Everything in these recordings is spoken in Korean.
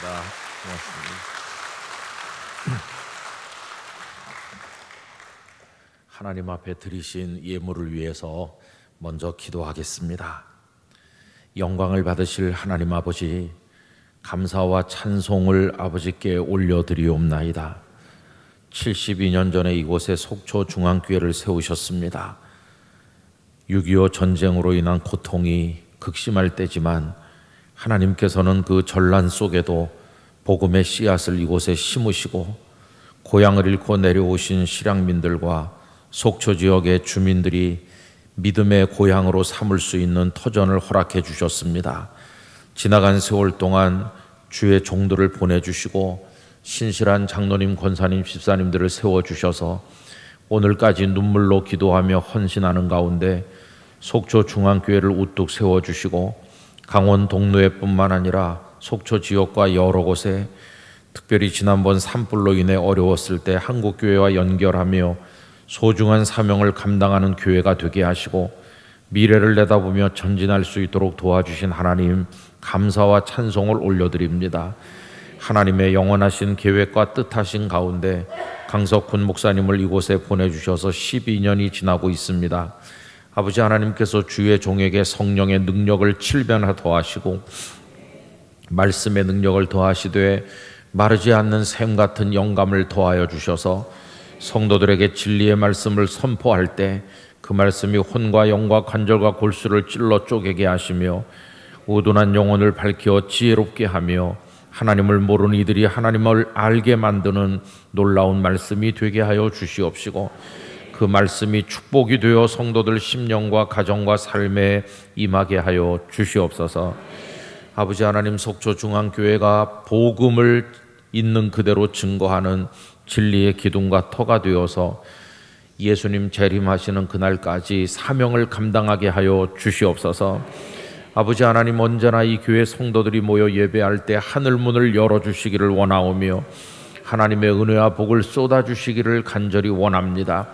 고맙습니다. 하나님 앞에 드리신 예물을 위해서 먼저 기도하겠습니다. 영광을 받으실 하나님 아버지, 감사와 찬송을 아버지께 올려드리옵나이다. 72년 전에 이곳에 속초중앙교회를 세우셨습니다. 6.25 전쟁으로 인한 고통이 극심할 때지만 하나님께서는 그 전란 속에도 복음의 씨앗을 이곳에 심으시고 고향을 잃고 내려오신 실향민들과 속초 지역의 주민들이 믿음의 고향으로 삼을 수 있는 터전을 허락해 주셨습니다. 지나간 세월 동안 주의 종들을 보내주시고 신실한 장로님, 권사님, 집사님들을 세워주셔서 오늘까지 눈물로 기도하며 헌신하는 가운데 속초 중앙교회를 우뚝 세워주시고 강원 동로에뿐만 아니라 속초 지역과 여러 곳에 특별히 지난번 산불로 인해 어려웠을 때 한국교회와 연결하며 소중한 사명을 감당하는 교회가 되게 하시고 미래를 내다보며 전진할 수 있도록 도와주신 하나님, 감사와 찬송을 올려드립니다. 하나님의 영원하신 계획과 뜻하신 가운데 강석훈 목사님을 이곳에 보내주셔서 12년이 지나고 있습니다. 아버지 하나님께서 주의 종에게 성령의 능력을 7배나 더하시고 말씀의 능력을 더하시되 마르지 않는 샘 같은 영감을 더하여 주셔서 성도들에게 진리의 말씀을 선포할 때 그 말씀이 혼과 영과 관절과 골수를 찔러 쪼개게 하시며 우둔한 영혼을 밝혀 지혜롭게 하며 하나님을 모르는 이들이 하나님을 알게 만드는 놀라운 말씀이 되게 하여 주시옵시고 그 말씀이 축복이 되어 성도들 심령과 가정과 삶에 임하게 하여 주시옵소서. 아버지 하나님, 속초중앙교회가 복음을 있는 그대로 증거하는 진리의 기둥과 터가 되어서 예수님 재림하시는 그날까지 사명을 감당하게 하여 주시옵소서. 아버지 하나님, 언제나 이 교회 성도들이 모여 예배할 때 하늘문을 열어주시기를 원하오며 하나님의 은혜와 복을 쏟아주시기를 간절히 원합니다.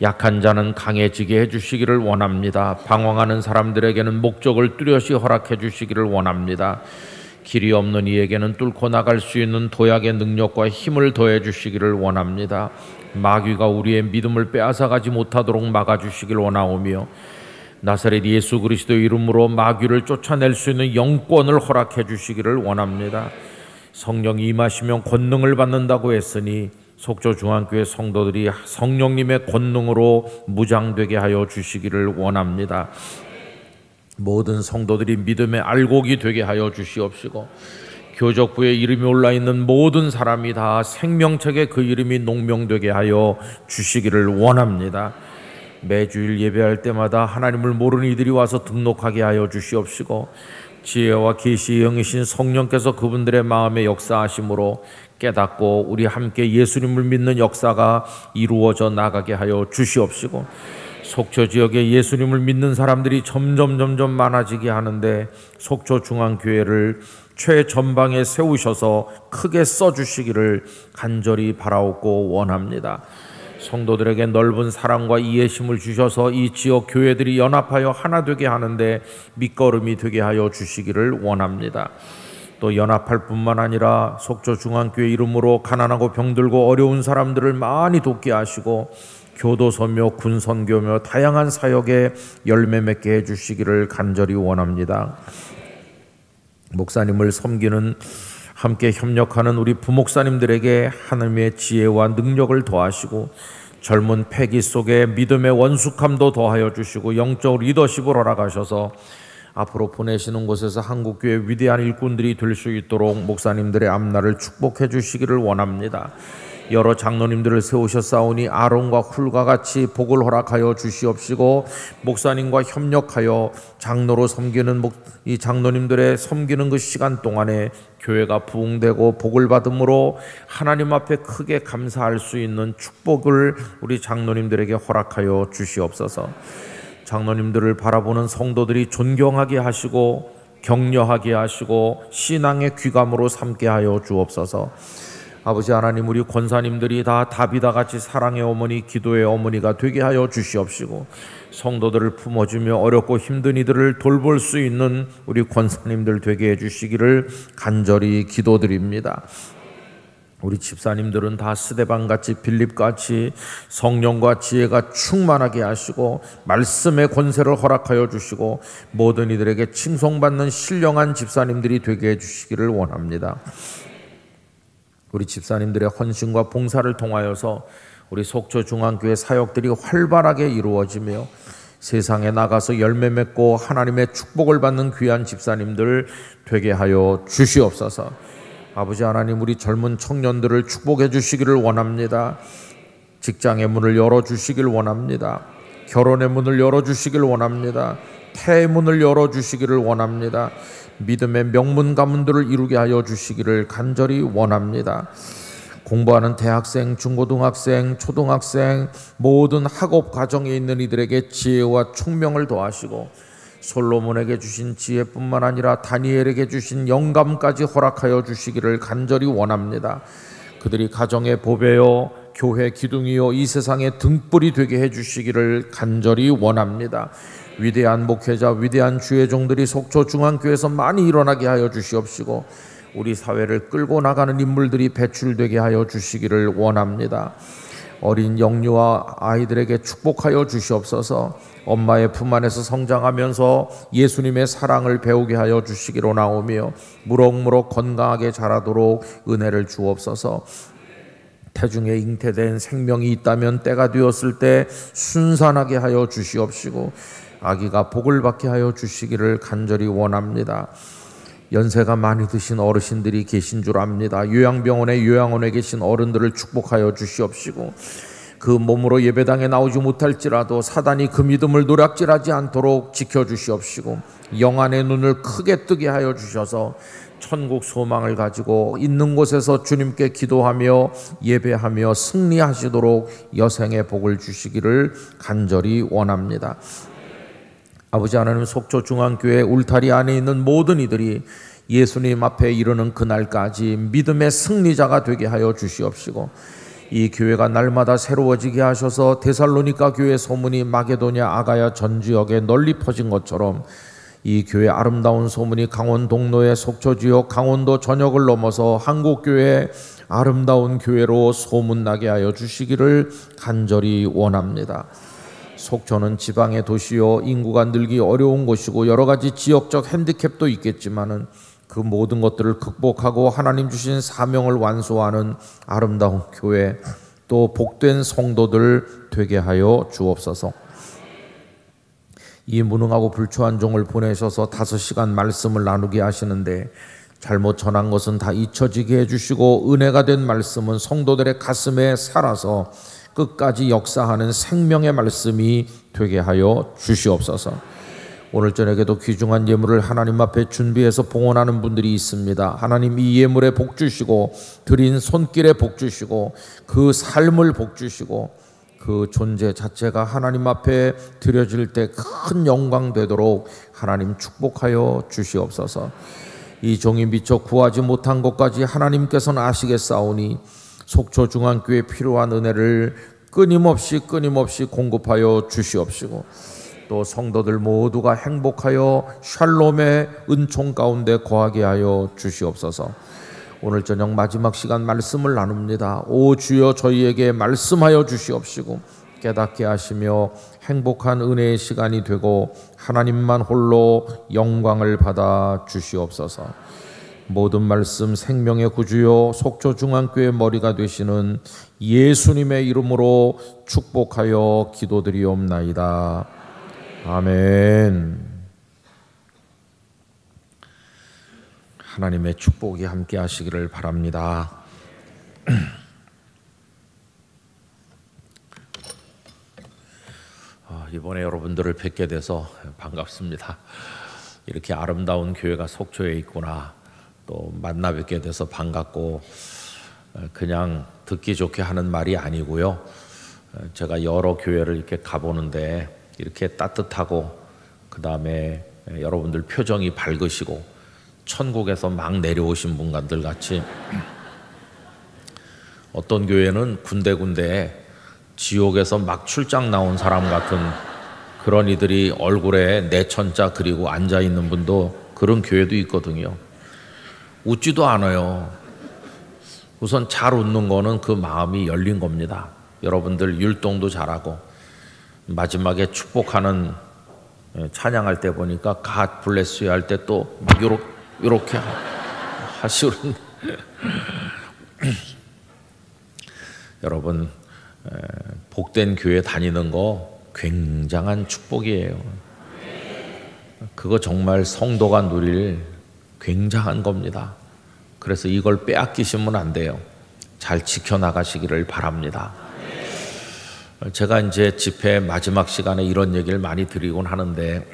약한 자는 강해지게 해주시기를 원합니다. 방황하는 사람들에게는 목적을 뚜렷이 허락해 주시기를 원합니다. 길이 없는 이에게는 뚫고 나갈 수 있는 도약의 능력과 힘을 더해 주시기를 원합니다. 마귀가 우리의 믿음을 빼앗아가지 못하도록 막아주시길 원하오며 나사렛 예수 그리스도 이름으로 마귀를 쫓아낼 수 있는 영권을 허락해 주시기를 원합니다. 성령이 임하시면 권능을 받는다고 했으니 속초중앙교회 성도들이 성령님의 권능으로 무장되게 하여 주시기를 원합니다. 모든 성도들이 믿음의 알곡이 되게 하여 주시옵시고 교적부에 이름이 올라있는 모든 사람이 다 생명책에 그 이름이 농명되게 하여 주시기를 원합니다. 매주일 예배할 때마다 하나님을 모르는 이들이 와서 등록하게 하여 주시옵시고 지혜와 계시의 영이신 성령께서 그분들의 마음에 역사하심으로 깨닫고 우리 함께 예수님을 믿는 역사가 이루어져 나가게 하여 주시옵시고 속초 지역에 예수님을 믿는 사람들이 점점 많아지게 하는데 속초중앙교회를 최전방에 세우셔서 크게 써주시기를 간절히 바라옵고 원합니다. 성도들에게 넓은 사랑과 이해심을 주셔서 이 지역 교회들이 연합하여 하나 되게 하는데 밑거름이 되게 하여 주시기를 원합니다. 또 연합할 뿐만 아니라 속초중앙교회 이름으로 가난하고 병들고 어려운 사람들을 많이 돕게 하시고 교도소며 군선교며 다양한 사역에 열매 맺게 해주시기를 간절히 원합니다. 목사님을 섬기는 함께 협력하는 우리 부목사님들에게 하나님의 지혜와 능력을 더하시고 젊은 패기 속에 믿음의 원숙함도 더하여 주시고 영적 리더십을 허락하셔서 앞으로 보내시는 곳에서 한국교회 위대한 일꾼들이 될 수 있도록 목사님들의 앞날을 축복해 주시기를 원합니다. 여러 장로님들을 세우셨사오니 아론과 훌과 같이 복을 허락하여 주시옵시고 목사님과 협력하여 장로로 섬기는 이 장로님들의 섬기는 그 시간 동안에 교회가 부흥되고 복을 받음으로 하나님 앞에 크게 감사할 수 있는 축복을 우리 장로님들에게 허락하여 주시옵소서. 장로님들을 바라보는 성도들이 존경하게 하시고 격려하게 하시고 신앙의 귀감으로 삼게 하여 주옵소서. 아버지 하나님, 우리 권사님들이 다 다비다 같이 사랑의 어머니, 기도의 어머니가 되게 하여 주시옵시고, 성도들을 품어주며 어렵고 힘든 이들을 돌볼 수 있는 우리 권사님들 되게 해주시기를 간절히 기도드립니다. 우리 집사님들은 다 스데반같이 빌립같이 성령과 지혜가 충만하게 하시고 말씀의 권세를 허락하여 주시고 모든 이들에게 칭송받는 신령한 집사님들이 되게 해주시기를 원합니다. 우리 집사님들의 헌신과 봉사를 통하여서 우리 속초중앙교회 사역들이 활발하게 이루어지며 세상에 나가서 열매 맺고 하나님의 축복을 받는 귀한 집사님들 되게 하여 주시옵소서. 아버지 하나님, 우리 젊은 청년들을 축복해 주시기를 원합니다. 직장의 문을 열어주시길 원합니다. 결혼의 문을 열어주시길 원합니다. 태의 문을 열어주시기를 원합니다. 믿음의 명문 가문들을 이루게 하여 주시기를 간절히 원합니다. 공부하는 대학생, 중고등학생, 초등학생, 모든 학업 과정에 있는 이들에게 지혜와 총명을 더하시고 솔로몬에게 주신 지혜뿐만 아니라 다니엘에게 주신 영감까지 허락하여 주시기를 간절히 원합니다. 그들이 가정의 보배요, 교회 기둥이요, 이 세상의 등불이 되게 해주시기를 간절히 원합니다. 위대한 목회자, 위대한 주의 종들이 속초중앙교회에서 많이 일어나게 하여 주시옵시고 우리 사회를 끌고 나가는 인물들이 배출되게 하여 주시기를 원합니다. 어린 영유아 아이들에게 축복하여 주시옵소서. 엄마의 품 안에서 성장하면서 예수님의 사랑을 배우게 하여 주시기로 나오며 무럭무럭 건강하게 자라도록 은혜를 주옵소서. 태중에 잉태된 생명이 있다면 때가 되었을 때 순산하게 하여 주시옵시고 아기가 복을 받게 하여 주시기를 간절히 원합니다. 연세가 많이 드신 어르신들이 계신 줄 압니다. 요양병원에 요양원에 계신 어른들을 축복하여 주시옵시고 그 몸으로 예배당에 나오지 못할지라도 사단이 그 믿음을 노략질하지 않도록 지켜주시옵시고 영안의 눈을 크게 뜨게 하여 주셔서 천국 소망을 가지고 있는 곳에서 주님께 기도하며 예배하며 승리하시도록 여생의 복을 주시기를 간절히 원합니다. 아버지 하나님, 속초중앙교회 울타리 안에 있는 모든 이들이 예수님 앞에 이르는 그날까지 믿음의 승리자가 되게 하여 주시옵시고 이 교회가 날마다 새로워지게 하셔서 데살로니가 교회 소문이 마게도냐 아가야 전 지역에 널리 퍼진 것처럼 이 교회 아름다운 소문이 강원 동로의 속초 지역 강원도 전역을 넘어서 한국교회 아름다운 교회로 소문나게 하여 주시기를 간절히 원합니다. 속초는 지방의 도시요 인구가 늘기 어려운 곳이고 여러 가지 지역적 핸디캡도 있겠지만은 그 모든 것들을 극복하고 하나님 주신 사명을 완수하는 아름다운 교회, 또 복된 성도들 되게 하여 주옵소서. 이 무능하고 불초한 종을 보내셔서 5시간 말씀을 나누게 하시는데 잘못 전한 것은 다 잊혀지게 해주시고 은혜가 된 말씀은 성도들의 가슴에 살아서 끝까지 역사하는 생명의 말씀이 되게 하여 주시옵소서. 오늘 저녁에도 귀중한 예물을 하나님 앞에 준비해서 봉헌하는 분들이 있습니다. 하나님, 이 예물에 복 주시고 드린 손길에 복 주시고 그 삶을 복 주시고 그 존재 자체가 하나님 앞에 드려질 때 큰 영광 되도록 하나님 축복하여 주시옵소서. 이 종이 미처 구하지 못한 것까지 하나님께서는 아시겠사오니 속초중앙교회에 필요한 은혜를 끊임없이 공급하여 주시옵시고 또 성도들 모두가 행복하여 샬롬의 은총 가운데 거하게 하여 주시옵소서. 오늘 저녁 마지막 시간 말씀을 나눕니다. 오 주여, 저희에게 말씀하여 주시옵시고 깨닫게 하시며 행복한 은혜의 시간이 되고 하나님만 홀로 영광을 받아 주시옵소서. 모든 말씀 생명의 구주요 속초중앙교회 머리가 되시는 예수님의 이름으로 축복하여 기도드리옵나이다. 아멘. 하나님의 축복이 함께 하시기를 바랍니다. 이번에 여러분들을 뵙게 돼서 반갑습니다. 이렇게 아름다운 교회가 속초에 있구나, 또 만나 뵙게 돼서 반갑고, 그냥 듣기 좋게 하는 말이 아니고요. 제가 여러 교회를 이렇게 가보는데 이렇게 따뜻하고 그 다음에 여러분들 표정이 밝으시고 천국에서 막 내려오신 분들 같이 어떤 교회는 군데군데 지옥에서 막 출장 나온 사람 같은 그런 이들이 얼굴에 내천자 그리고 앉아 있는 분도 그런 교회도 있거든요. 웃지도 않아요. 우선 잘 웃는 거는 그 마음이 열린 겁니다. 여러분들 율동도 잘하고 마지막에 축복하는 찬양할 때 보니까 God bless you 할 때 또 막 요렇게 하시는 여러분 복된 교회 다니는 거 굉장한 축복이에요. 그거 정말 성도가 누릴 굉장한 겁니다. 그래서 이걸 빼앗기시면 안 돼요. 잘 지켜나가시기를 바랍니다. 제가 이제 집회 마지막 시간에 이런 얘기를 많이 드리곤 하는데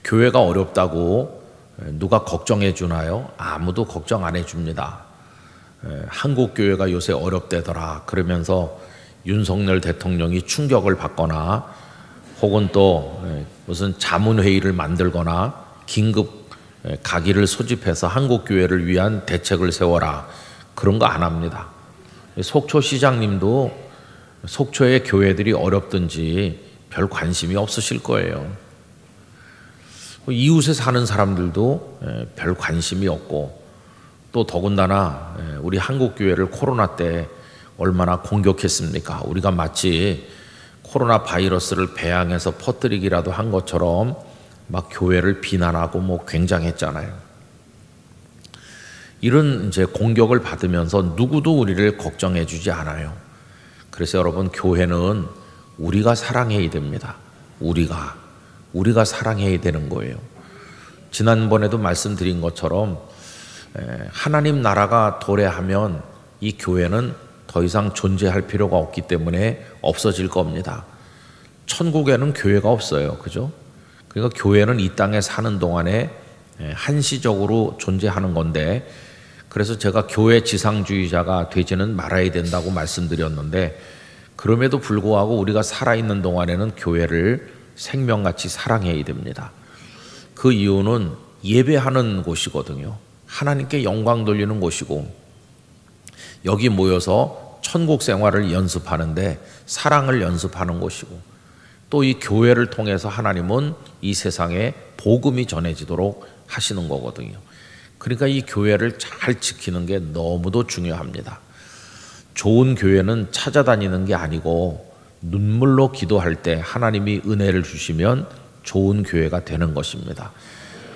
교회가 어렵다고 누가 걱정해 주나요? 아무도 걱정 안 해줍니다. 한국 교회가 요새 어렵대더라 그러면서 윤석열 대통령이 충격을 받거나 혹은 또 무슨 자문회의를 만들거나 긴급 가기를 소집해서 한국 교회를 위한 대책을 세워라 그런 거 안 합니다. 속초 시장님도 속초의 교회들이 어렵든지 별 관심이 없으실 거예요. 이웃에 사는 사람들도 별 관심이 없고 또 더군다나 우리 한국 교회를 코로나 때 얼마나 공격했습니까? 우리가 마치 코로나 바이러스를 배양해서 퍼뜨리기라도 한 것처럼 막 교회를 비난하고 뭐 굉장했잖아요. 이런 이제 공격을 받으면서 누구도 우리를 걱정해 주지 않아요. 그래서 여러분 교회는 우리가 사랑해야 됩니다. 우리가 사랑해야 되는 거예요. 지난번에도 말씀드린 것처럼 하나님 나라가 도래하면 이 교회는 더 이상 존재할 필요가 없기 때문에 없어질 겁니다. 천국에는 교회가 없어요. 그죠? 그러니까 교회는 이 땅에 사는 동안에 한시적으로 존재하는 건데 그래서 제가 교회 지상주의자가 되지는 말아야 된다고 말씀드렸는데 그럼에도 불구하고 우리가 살아있는 동안에는 교회를 생명같이 사랑해야 됩니다. 그 이유는 예배하는 곳이거든요. 하나님께 영광 돌리는 곳이고 여기 모여서 천국 생활을 연습하는데 사랑을 연습하는 곳이고 또 이 교회를 통해서 하나님은 이 세상에 복음이 전해지도록 하시는 거거든요. 그러니까 이 교회를 잘 지키는 게 너무도 중요합니다. 좋은 교회는 찾아다니는 게 아니고 눈물로 기도할 때 하나님이 은혜를 주시면 좋은 교회가 되는 것입니다.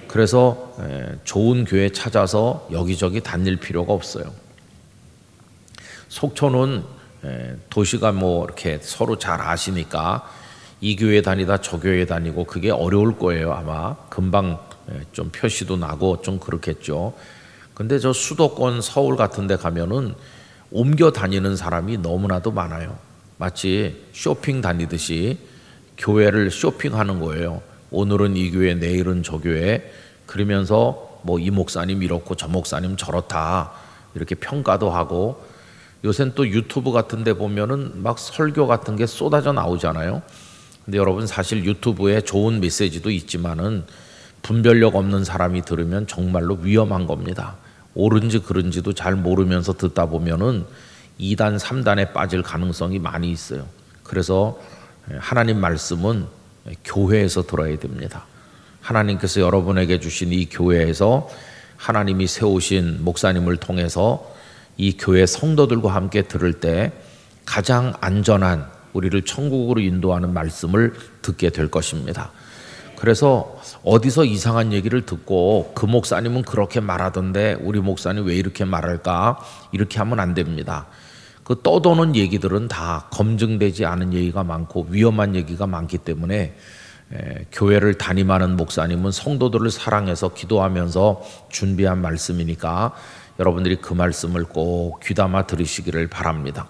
그래서 좋은 교회 찾아서 여기저기 다닐 필요가 없어요. 속초는 도시가 뭐 이렇게 서로 잘 아시니까 이 교회 다니다 저 교회 다니고 그게 어려울 거예요. 아마 금방 좀 표시도 나고 좀 그렇겠죠. 근데 저 수도권 서울 같은 데 가면은 옮겨 다니는 사람이 너무나도 많아요. 마치 쇼핑 다니듯이 교회를 쇼핑하는 거예요. 오늘은 이 교회, 내일은 저 교회. 그러면서 뭐 이 목사님 이렇고 저 목사님 저렇다 이렇게 평가도 하고 요새는 또 유튜브 같은 데 보면은 막 설교 같은 게 쏟아져 나오잖아요. 근데 여러분 사실 유튜브에 좋은 메시지도 있지만은 분별력 없는 사람이 들으면 정말로 위험한 겁니다. 옳은지 그른지도 잘 모르면서 듣다 보면은 2단, 3단에 빠질 가능성이 많이 있어요. 그래서 하나님 말씀은 교회에서 들어야 됩니다. 하나님께서 여러분에게 주신 이 교회에서 하나님이 세우신 목사님을 통해서 이 교회 성도들과 함께 들을 때 가장 안전한 우리를 천국으로 인도하는 말씀을 듣게 될 것입니다. 그래서 어디서 이상한 얘기를 듣고 그 목사님은 그렇게 말하던데 우리 목사님 왜 이렇게 말할까? 이렇게 하면 안 됩니다. 그 떠도는 얘기들은 다 검증되지 않은 얘기가 많고 위험한 얘기가 많기 때문에 교회를 담임하는 목사님은 성도들을 사랑해서 기도하면서 준비한 말씀이니까 여러분들이 그 말씀을 꼭 귀담아 들으시기를 바랍니다.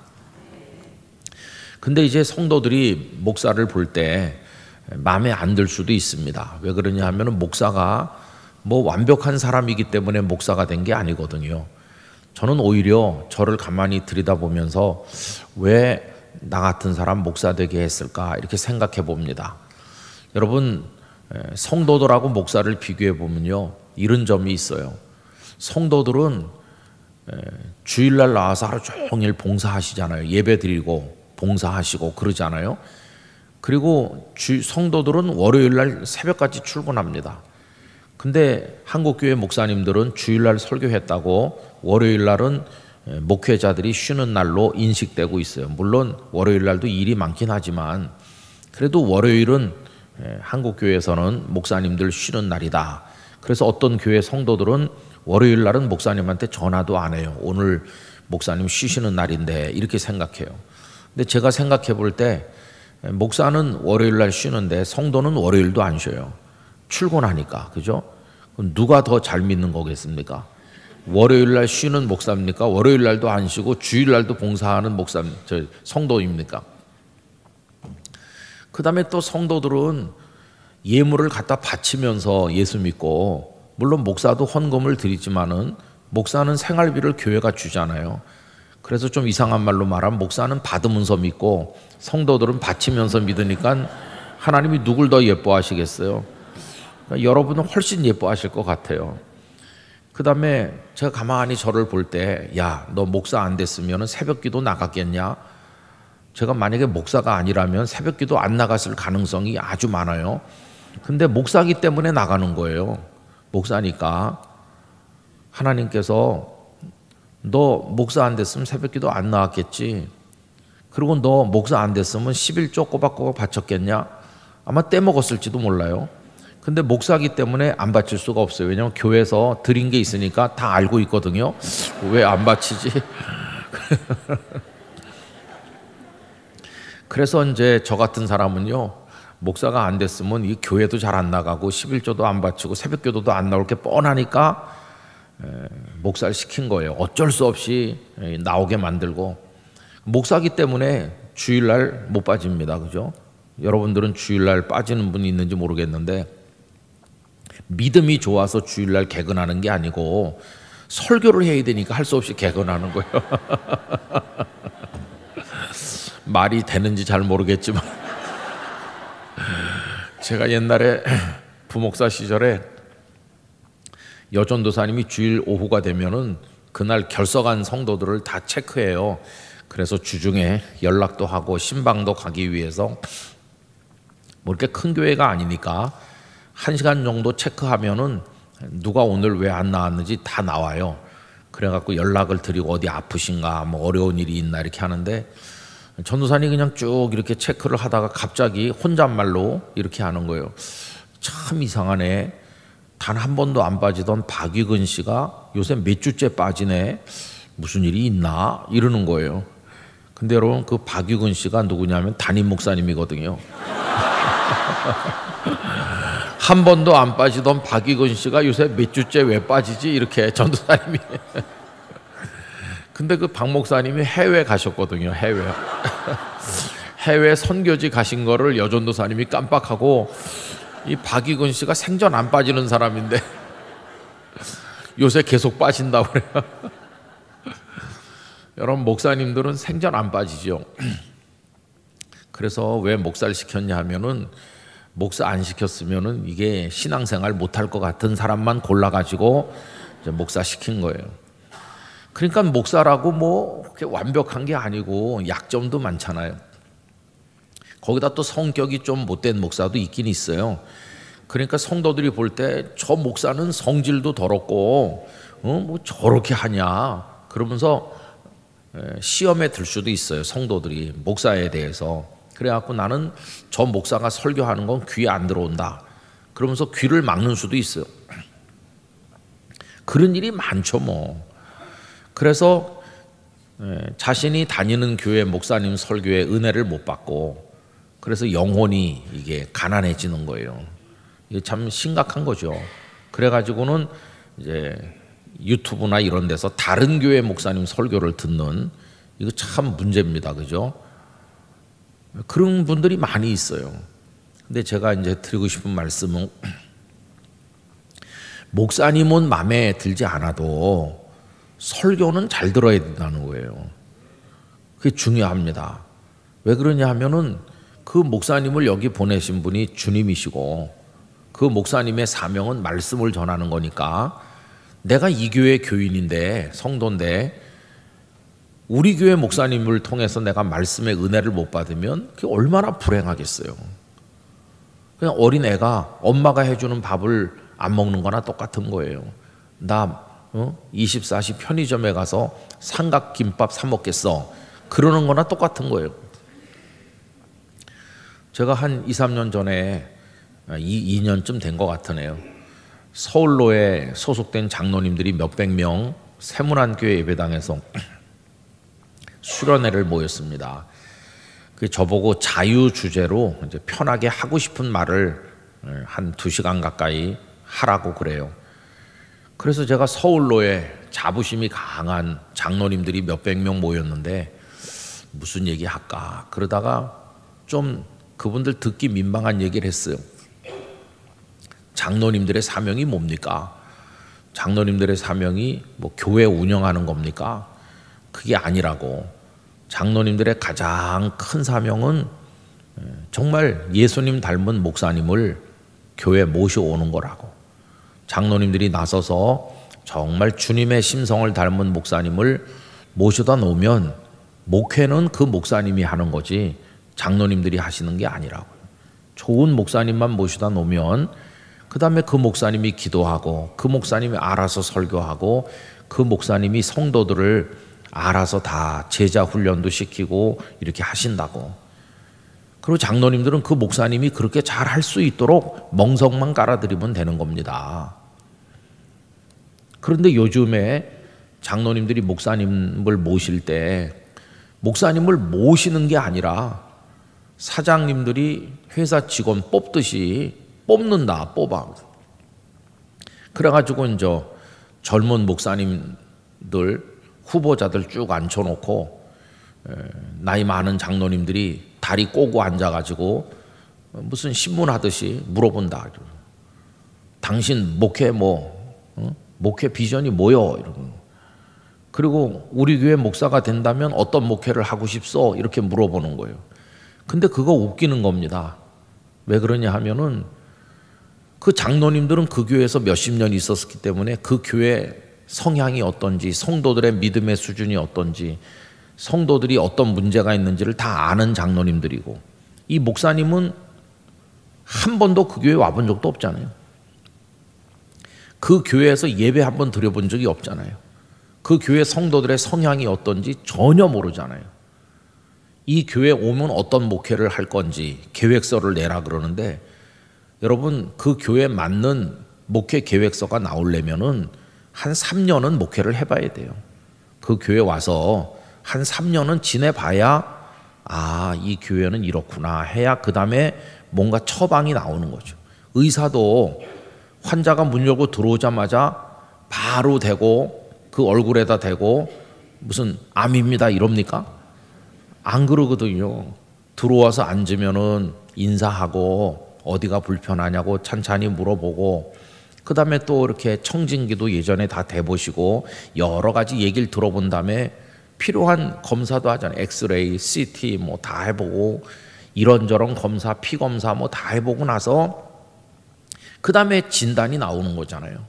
근데 이제 성도들이 목사를 볼 때 마음에 안 들 수도 있습니다. 왜 그러냐 하면 목사가 뭐 완벽한 사람이기 때문에 목사가 된 게 아니거든요. 저는 오히려 저를 가만히 들여다보면서 왜 나 같은 사람 목사 되게 했을까 이렇게 생각해 봅니다. 여러분 성도들하고 목사를 비교해 보면요 이런 점이 있어요. 성도들은 주일날 나와서 하루 종일 봉사하시잖아요. 예배 드리고 봉사하시고 그러잖아요. 그리고 성도들은 월요일날 새벽까지 출근합니다. 근데 한국교회 목사님들은 주일날 설교했다고 월요일날은 목회자들이 쉬는 날로 인식되고 있어요. 물론 월요일날도 일이 많긴 하지만 그래도 월요일은 한국교회에서는 목사님들 쉬는 날이다. 그래서 어떤 교회 성도들은 월요일날은 목사님한테 전화도 안 해요. 오늘 목사님 쉬시는 날인데 이렇게 생각해요. 근데 제가 생각해 볼 때 목사는 월요일날 쉬는데 성도는 월요일도 안 쉬어요. 출근하니까. 그죠? 누가 더 잘 믿는 거겠습니까? 월요일날 쉬는 목사입니까? 월요일날도 안 쉬고 주일날도 봉사하는 성도입니까? 그 다음에 또 성도들은 예물을 갖다 바치면서 예수 믿고, 물론 목사도 헌금을 드리지만은 목사는 생활비를 교회가 주잖아요. 그래서 좀 이상한 말로 말하면 목사는 받으면서 믿고 성도들은 바치면서 믿으니까 하나님이 누굴 더 예뻐하시겠어요? 그러니까 여러분은 훨씬 예뻐하실 것 같아요. 그 다음에 제가 가만히 저를 볼 때, 야, 너 목사 안 됐으면 새벽 기도 나갔겠냐? 제가 만약에 목사가 아니라면 새벽 기도 안 나갔을 가능성이 아주 많아요. 근데 목사기 때문에 나가는 거예요. 목사니까. 하나님께서 너 목사 안 됐으면 새벽 기도 안 나왔겠지. 그리고 너 목사 안 됐으면 11조 꼬박꼬박 바쳤겠냐? 아마 떼먹었을지도 몰라요. 근데 목사기 때문에 안 바칠 수가 없어요. 왜냐하면 교회에서 드린 게 있으니까 다 알고 있거든요. 왜 안 바치지? 그래서 이제 저 같은 사람은요, 목사가 안 됐으면 이 교회도 잘 안 나가고 11조도 안 바치고 새벽 기도도 안 나올 게 뻔하니까 목사를 시킨 거예요. 어쩔 수 없이 나오게 만들고. 목사기 때문에 주일날 못 빠집니다. 그죠? 여러분들은 주일날 빠지는 분이 있는지 모르겠는데, 믿음이 좋아서 주일날 개근하는 게 아니고 설교를 해야 되니까 할 수 없이 개근하는 거예요. 말이 되는지 잘 모르겠지만 제가 옛날에 부목사 시절에 여전도사님이 주일 오후가 되면은 그날 결석한 성도들을 다 체크해요. 그래서 주중에 연락도 하고 신방도 가기 위해서, 뭐 이렇게 큰 교회가 아니니까 1시간 정도 체크하면은 누가 오늘 왜 안 나왔는지 다 나와요. 그래갖고 연락을 드리고 어디 아프신가, 뭐 어려운 일이 있나 이렇게 하는데, 전도사님이 그냥 쭉 이렇게 체크를 하다가 갑자기 혼잣말로 이렇게 하는 거예요. 참 이상하네. 단 한 번도 안 빠지던 박위근 씨가 요새 몇 주째 빠지네. 무슨 일이 있나? 이러는 거예요. 근데 여러분, 그 박위근 씨가 누구냐면 담임 목사님이거든요. 한 번도 안 빠지던 박위근 씨가 요새 몇 주째 왜 빠지지? 이렇게 전도사님이. 근데 그 박 목사님이 해외 가셨거든요. 해외 선교지 가신 거를 여전도사님이 깜빡하고, 이 박위근 씨가 생전 안 빠지는 사람인데 요새 계속 빠진다고 그래요. 여러분, 목사님들은 생전 안 빠지죠. 그래서 왜 목사를 시켰냐 하면은, 목사 안 시켰으면은 이게 신앙생활 못할 것 같은 사람만 골라가지고 이제 목사 시킨 거예요. 그러니까 목사라고 뭐 그렇게 완벽한 게 아니고 약점도 많잖아요. 거기다 또 성격이 좀 못된 목사도 있긴 있어요. 그러니까 성도들이 볼 때 저 목사는 성질도 더럽고 뭐 저렇게 하냐 그러면서 시험에 들 수도 있어요. 성도들이 목사에 대해서. 그래갖고 나는 저 목사가 설교하는 건 귀에 안 들어온다 그러면서 귀를 막는 수도 있어요. 그런 일이 많죠 뭐. 그래서 자신이 다니는 교회 목사님 설교에 은혜를 못 받고, 그래서 영혼이 이게 가난해지는 거예요. 이게 참 심각한 거죠. 그래가지고는 이제 유튜브나 이런 데서 다른 교회 목사님 설교를 듣는, 이거 참 문제입니다. 그죠? 그런 분들이 많이 있어요. 근데 제가 이제 드리고 싶은 말씀은, 목사님은 마음에 들지 않아도 설교는 잘 들어야 된다는 거예요. 그게 중요합니다. 왜 그러냐 하면은 그 목사님을 여기 보내신 분이 주님이시고 그 목사님의 사명은 말씀을 전하는 거니까 내가 이 교회 교인인데, 성도인데 우리 교회 목사님을 통해서 내가 말씀의 은혜를 못 받으면 그게 얼마나 불행하겠어요. 그냥 어린애가 엄마가 해주는 밥을 안 먹는 거나 똑같은 거예요. 나 24시 편의점에 가서 삼각김밥 사 먹겠어, 그러는 거나 똑같은 거예요. 제가 한 2, 3년 전에 2년쯤 된 것 같으네요. 서울로에 소속된 장로님들이 몇백 명 세문안교회 예배당에서 수련회를 모였습니다. 그 저보고 자유 주제로 이제 편하게 하고 싶은 말을 한 2시간 가까이 하라고 그래요. 그래서 제가 서울로에 자부심이 강한 장로님들이 몇백 명 모였는데 무슨 얘기 할까 그러다가 좀 그분들 듣기 민망한 얘기를 했어요. 장로님들의 사명이 뭡니까? 장로님들의 사명이 뭐 교회 운영하는 겁니까? 그게 아니라고. 장로님들의 가장 큰 사명은 정말 예수님 닮은 목사님을 교회에 모셔오는 거라고. 장로님들이 나서서 정말 주님의 심성을 닮은 목사님을 모셔다 놓으면 목회는 그 목사님이 하는 거지 장로님들이 하시는 게 아니라고요. 좋은 목사님만 모셔다 놓으면 그 다음에 그 목사님이 기도하고 그 목사님이 알아서 설교하고 그 목사님이 성도들을 알아서 다 제자 훈련도 시키고 이렇게 하신다고. 그리고 장로님들은 그 목사님이 그렇게 잘 할 수 있도록 멍석만 깔아드리면 되는 겁니다. 그런데 요즘에 장로님들이 목사님을 모실 때 목사님을 모시는 게 아니라 사장님들이 회사 직원 뽑듯이 뽑는다, 뽑아. 그래가지고 이제 젊은 목사님들 후보자들 쭉 앉혀놓고 나이 많은 장로님들이 다리 꼬고 앉아가지고 무슨 신문 하듯이 물어본다. 당신 목회 목회 비전이 뭐요? 이러고. 그리고 우리 교회 목사가 된다면 어떤 목회를 하고 싶소? 이렇게 물어보는 거예요. 근데 그거 웃기는 겁니다. 왜 그러냐 하면은 그 장로님들은 그 교회에서 몇십 년 있었기 때문에 그 교회 성향이 어떤지, 성도들의 믿음의 수준이 어떤지, 성도들이 어떤 문제가 있는지를 다 아는 장로님들이고, 이 목사님은 한 번도 그 교회에 와본 적도 없잖아요. 그 교회에서 예배 한 번 드려본 적이 없잖아요. 그 교회 성도들의 성향이 어떤지 전혀 모르잖아요. 이 교회에 오면 어떤 목회를 할 건지 계획서를 내라 그러는데, 여러분 그 교회에 맞는 목회 계획서가 나오려면은 한 3년은 목회를 해봐야 돼요. 그 교회 와서 한 3년은 지내봐야 이 교회는 이렇구나 해야 그 다음에 뭔가 처방이 나오는 거죠. 의사도 환자가 문 열고 들어오자마자 바로 대고 그 얼굴에다 대고 무슨 암입니다 이럽니까? 안 그러거든요. 들어와서 앉으면은 인사하고 어디가 불편하냐고 찬찬히 물어보고, 그 다음에 또 이렇게 청진기도 예전에 다 대보시고 여러 가지 얘기를 들어본 다음에 필요한 검사도 하잖아요. 엑스레이, CT 뭐 다 해보고 이런저런 검사, 피 검사 뭐 다 해보고 나서 그 다음에 진단이 나오는 거잖아요.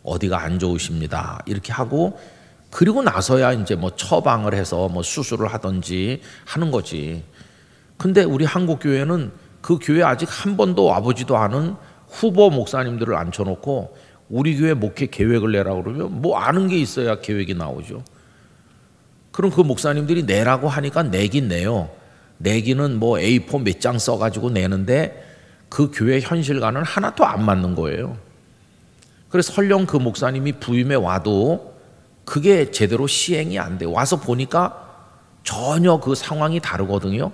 어디가 안 좋으십니다 이렇게 하고, 그리고 나서야 이제 뭐 처방을 해서 뭐 수술을 하든지 하는 거지. 근데 우리 한국 교회는 그 교회 아직 한 번도 와보지도 않은 후보 목사님들을 앉혀놓고 우리 교회 목회 계획을 내라고 그러면 뭐 아는 게 있어야 계획이 나오죠. 그럼 그 목사님들이 내라고 하니까 내긴 내요. 내기는 뭐 A4 몇 장 써가지고 내는데 그 교회 현실과는 하나도 안 맞는 거예요. 그래서 설령 그 목사님이 부임해 와도 그게 제대로 시행이 안 돼요. 와서 보니까 전혀 그 상황이 다르거든요.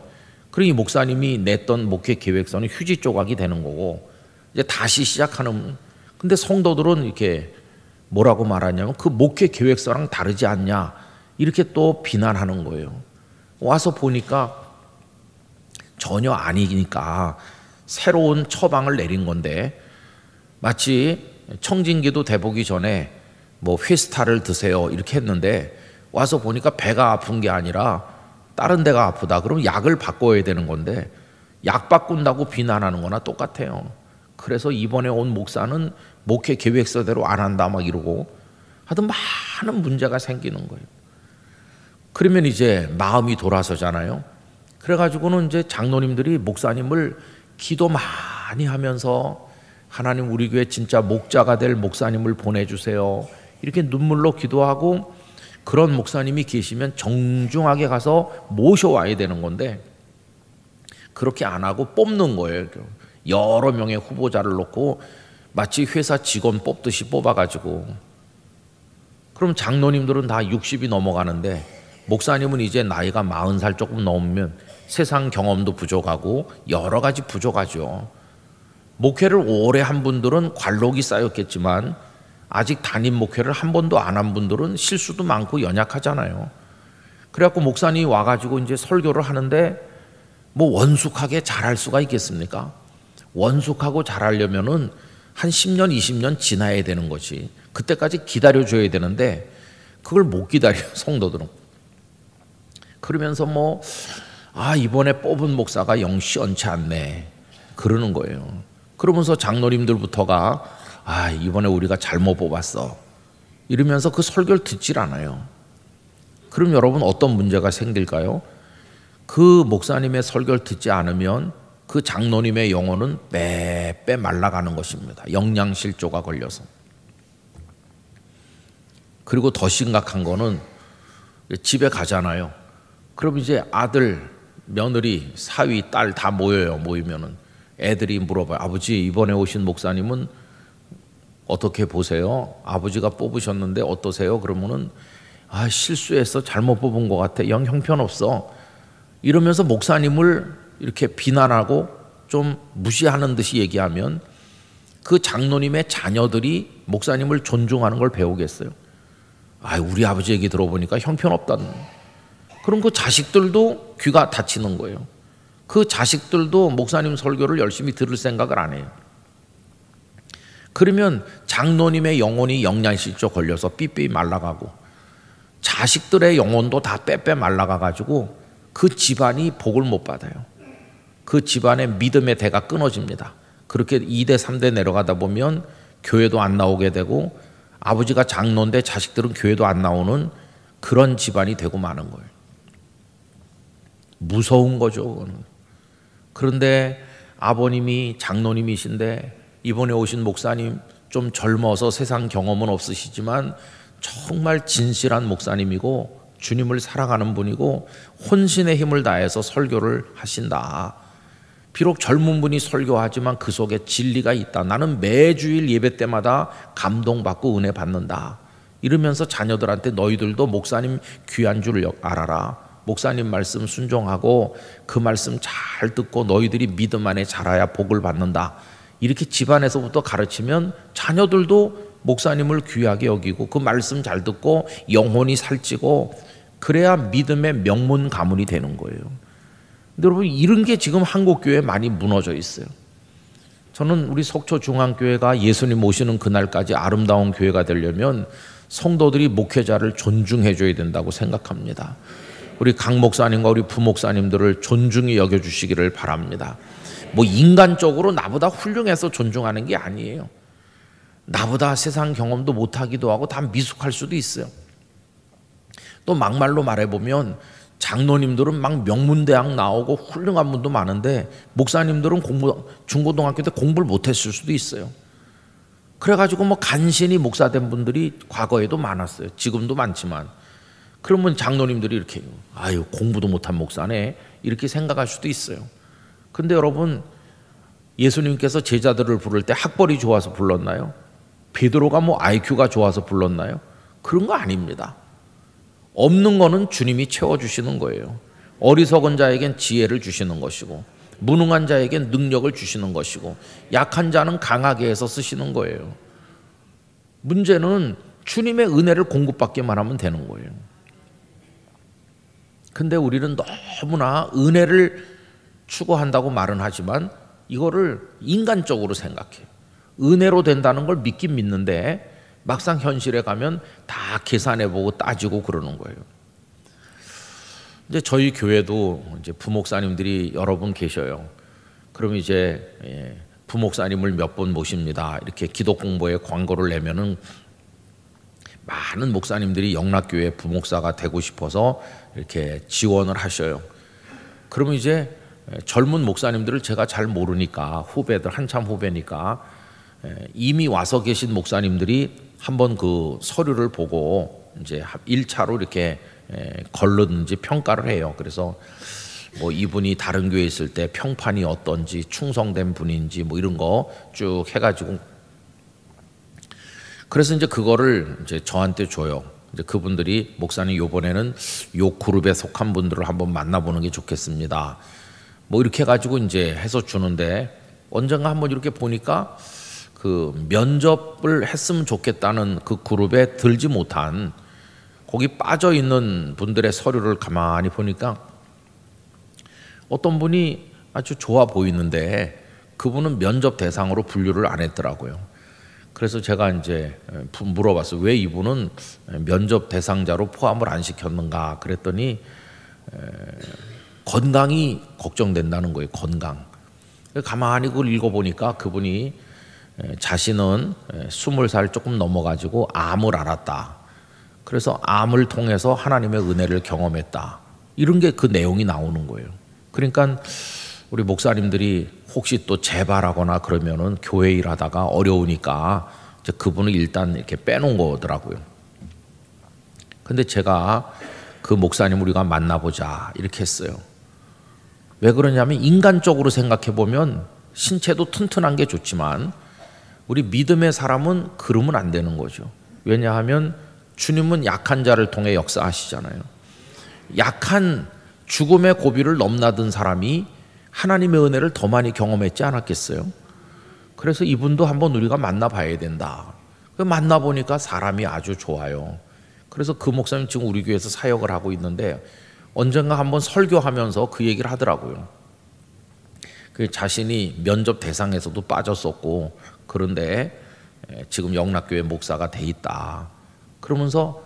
그러니 목사님이 냈던 목회 계획서는 휴지 조각이 되는 거고 이제 다시 시작하는. 근데 성도들은 이렇게 뭐라고 말하냐면 그 목회 계획서랑 다르지 않냐 이렇게 또 비난하는 거예요. 와서 보니까 전혀 아니니까 새로운 처방을 내린 건데, 마치 청진기도 대보기 전에 뭐 회스타를 드세요 이렇게 했는데 와서 보니까 배가 아픈 게 아니라 다른 데가 아프다. 그럼 약을 바꿔야 되는 건데 약 바꾼다고 비난하는 거나 똑같아요. 그래서 이번에 온 목사는 목회 계획서대로 안 한다 막 이러고, 하여튼 많은 문제가 생기는 거예요. 그러면 이제 마음이 돌아서잖아요. 그래가지고는 이제 장로님들이 목사님을 기도 많이 하면서 하나님 우리 교회 진짜 목자가 될 목사님을 보내주세요. 이렇게 눈물로 기도하고 그런 목사님이 계시면 정중하게 가서 모셔와야 되는 건데 그렇게 안 하고 뽑는 거예요. 여러 명의 후보자를 놓고 마치 회사 직원 뽑듯이 뽑아가지고 그럼 장로님들은 다 60이 넘어가는데 목사님은 이제 나이가 40살 조금 넘으면 세상 경험도 부족하고 여러 가지 부족하죠. 목회를 오래 한 분들은 관록이 쌓였겠지만 아직 담임 목회를 한 번도 안 한 분들은 실수도 많고 연약하잖아요. 그래갖고 목사님이 와가지고 이제 설교를 하는데 뭐 원숙하게 잘할 수가 있겠습니까? 원숙하고 잘하려면은 한 10년, 20년 지나야 되는 거지. 그때까지 기다려줘야 되는데 그걸 못 기다려요, 성도들은. 그러면서 뭐 이번에 뽑은 목사가 영 시원치 않네 그러는 거예요. 그러면서 장로님들부터가 이번에 우리가 잘못 뽑았어 이러면서 그 설교를 듣질 않아요. 그럼 여러분 어떤 문제가 생길까요? 그 목사님의 설교를 듣지 않으면 그 장로님의 영혼은 빼빼 말라가는 것입니다. 영양실조가 걸려서. 그리고 더 심각한 거는 집에 가잖아요. 그럼 이제 아들, 며느리, 사위, 딸 다 모여요. 모이면은 애들이 물어봐요. 아버지 이번에 오신 목사님은 어떻게 보세요? 아버지가 뽑으셨는데 어떠세요? 그러면은 실수해서 잘못 뽑은 것 같아. 영 형편없어. 이러면서 목사님을 이렇게 비난하고 좀 무시하는 듯이 얘기하면 그 장로님의 자녀들이 목사님을 존중하는 걸 배우겠어요? 우리 아버지 얘기 들어보니까 형편없다는. 그럼 그 자식들도 귀가 닫히는 거예요. 그 자식들도 목사님 설교를 열심히 들을 생각을 안 해요. 그러면 장로님의 영혼이 영양실조 걸려서 삐삐 말라가고 자식들의 영혼도 다 빼빼 말라가가지고 그 집안이 복을 못 받아요. 그 집안의 믿음의 대가 끊어집니다. 그렇게 2대 3대 내려가다 보면 교회도 안 나오게 되고 아버지가 장로인데 자식들은 교회도 안 나오는 그런 집안이 되고 마는 거예요. 무서운 거죠, 그거는. 그런데 아버님이 장로님이신데 이번에 오신 목사님 좀 젊어서 세상 경험은 없으시지만 정말 진실한 목사님이고 주님을 사랑하는 분이고 혼신의 힘을 다해서 설교를 하신다. 비록 젊은 분이 설교하지만 그 속에 진리가 있다. 나는 매주일 예배 때마다 감동받고 은혜 받는다. 이러면서 자녀들한테 너희들도 목사님 귀한 줄 알아라. 목사님 말씀 순종하고 그 말씀 잘 듣고 너희들이 믿음 안에 자라야 복을 받는다. 이렇게 집안에서부터 가르치면 자녀들도 목사님을 귀하게 여기고 그 말씀 잘 듣고 영혼이 살찌고 그래야 믿음의 명문 가문이 되는 거예요. 근데 여러분 이런 게 지금 한국교회에 많이 무너져 있어요. 저는 우리 속초중앙교회가 예수님 오시는 그날까지 아름다운 교회가 되려면 성도들이 목회자를 존중해 줘야 된다고 생각합니다. 우리 강 목사님과 우리 부목사님들을 존중히 여겨주시기를 바랍니다. 뭐 인간적으로 나보다 훌륭해서 존중하는 게 아니에요. 나보다 세상 경험도 못하기도 하고 다 미숙할 수도 있어요. 또 막말로 말해보면 장로님들은 막 명문대학 나오고 훌륭한 분도 많은데 목사님들은 중고등학교 때 공부를 못했을 수도 있어요. 그래가지고 뭐 간신히 목사 된 분들이 과거에도 많았어요. 지금도 많지만. 그러면 장로님들이 이렇게 공부도 못한 목사네 이렇게 생각할 수도 있어요. 근데 여러분 예수님께서 제자들을 부를 때 학벌이 좋아서 불렀나요? 베드로가 뭐 IQ가 좋아서 불렀나요? 그런 거 아닙니다. 없는 거는 주님이 채워주시는 거예요. 어리석은 자에겐 지혜를 주시는 것이고 무능한 자에겐 능력을 주시는 것이고 약한 자는 강하게 해서 쓰시는 거예요. 문제는 주님의 은혜를 공급받기만 하면 되는 거예요. 근데 우리는 너무나 은혜를 추구한다고 말은 하지만 이거를 인간적으로 생각해요. 은혜로 된다는 걸 믿긴 믿는데 막상 현실에 가면 다 계산해보고 따지고 그러는 거예요. 이제 저희 교회도 이제 부목사님들이 여러 분 계셔요. 그럼 이제 부목사님을 몇 분 모십니다. 이렇게 기도 공부에 광고를 내면은 많은 목사님들이 영락교회 부목사가 되고 싶어서 이렇게 지원을 하셔요. 그러면 이제 젊은 목사님들을 제가 잘 모르니까, 후배들 한참 후배니까 이미 와서 계신 목사님들이 한번 그 서류를 보고 이제 1차로 이렇게 걸르든지 평가를 해요. 그래서 뭐 이분이 다른 교회에 있을 때 평판이 어떤지, 충성된 분인지 뭐 이런 거 쭉 해가지고, 그래서 이제 그거를 이제 저한테 줘요. 이제 그분들이 목사님 요번에는 요 그룹에 속한 분들을 한번 만나보는 게 좋겠습니다. 뭐 이렇게 해가지고 이제 해서 주는데, 언젠가 한번 이렇게 보니까 그 면접을 했으면 좋겠다는 그 그룹에 들지 못한, 거기 빠져 있는 분들의 서류를 가만히 보니까 어떤 분이 아주 좋아 보이는데 그분은 면접 대상으로 분류를 안 했더라고요. 그래서 제가 이제 물어봤어요. 왜 이분은 면접 대상자로 포함을 안 시켰는가 그랬더니 건강이 걱정된다는 거예요. 건강. 가만히 그걸 읽어보니까 그분이 자신은 20살 조금 넘어가지고 암을 앓았다. 그래서 암을 통해서 하나님의 은혜를 경험했다. 이런 게 그 내용이 나오는 거예요. 그러니까 우리 목사님들이 혹시 또 재발하거나 그러면은 교회 일하다가 어려우니까 이제 그분을 일단 이렇게 빼놓은 거더라고요. 근데 제가 그 목사님 우리가 만나보자 이렇게 했어요. 왜 그러냐면 인간적으로 생각해 보면 신체도 튼튼한 게 좋지만 우리 믿음의 사람은 그러면 안 되는 거죠. 왜냐하면 주님은 약한 자를 통해 역사하시잖아요. 약한 죽음의 고비를 넘나든 사람이 하나님의 은혜를 더 많이 경험했지 않았겠어요? 그래서 이분도 한번 우리가 만나봐야 된다. 만나보니까 사람이 아주 좋아요. 그래서 그 목사님 지금 우리 교회에서 사역을 하고 있는데 언젠가 한번 설교하면서 그 얘기를 하더라고요. 그 자신이 면접 대상에서도 빠졌었고 그런데 지금 영락교회 목사가 돼 있다. 그러면서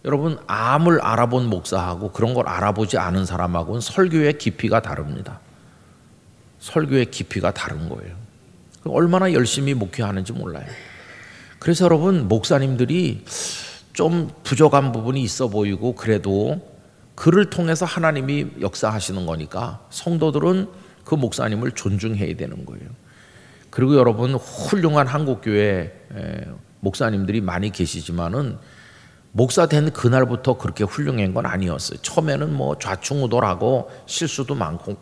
여러분 암을 알아본 목사하고 그런 걸 알아보지 않은 사람하고는 설교의 깊이가 다릅니다. 설교의 깊이가 다른 거예요. 얼마나 열심히 목회하는지 몰라요. 그래서 여러분 목사님들이 좀 부족한 부분이 있어 보이고 그래도 그를 통해서 하나님이 역사하시는 거니까 성도들은 그 목사님을 존중해야 되는 거예요. 그리고 여러분 훌륭한 한국교회 목사님들이 많이 계시지만은 목사 된 그날부터 그렇게 훌륭한 건 아니었어요. 처음에는 뭐 좌충우돌하고 실수도 많고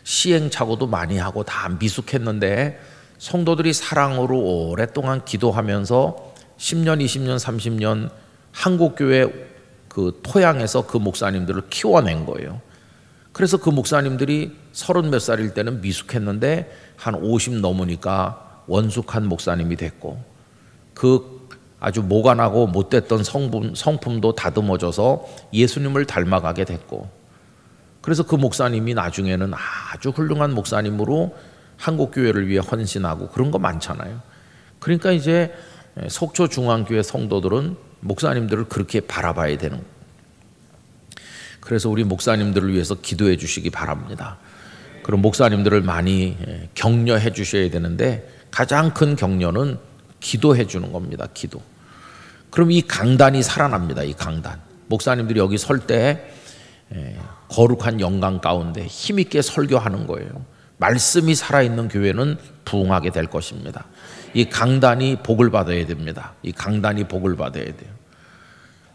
시행착오도 많이 하고 다 미숙했는데 성도들이 사랑으로 오랫동안 기도하면서 10년, 20년, 30년 한국교회 그 토양에서 그 목사님들을 키워낸 거예요. 그래서 그 목사님들이 30몇 살일 때는 미숙했는데 한 50 넘으니까 원숙한 목사님이 됐고 그 아주 모관하고 못됐던 성품도 다듬어져서 예수님을 닮아가게 됐고 그래서 그 목사님이 나중에는 아주 훌륭한 목사님으로 한국교회를 위해 헌신하고 그런 거 많잖아요. 그러니까 이제 속초중앙교회 성도들은 목사님들을 그렇게 바라봐야 되는 거예요. 그래서 우리 목사님들을 위해서 기도해 주시기 바랍니다. 그럼 목사님들을 많이 격려해 주셔야 되는데 가장 큰 격려는 기도해 주는 겁니다. 기도. 그럼 이 강단이 살아납니다. 이 강단. 목사님들이 여기 설 때 거룩한 영광 가운데 힘있게 설교하는 거예요. 말씀이 살아있는 교회는 부흥하게 될 것입니다. 이 강단이 복을 받아야 됩니다. 이 강단이 복을 받아야 돼요.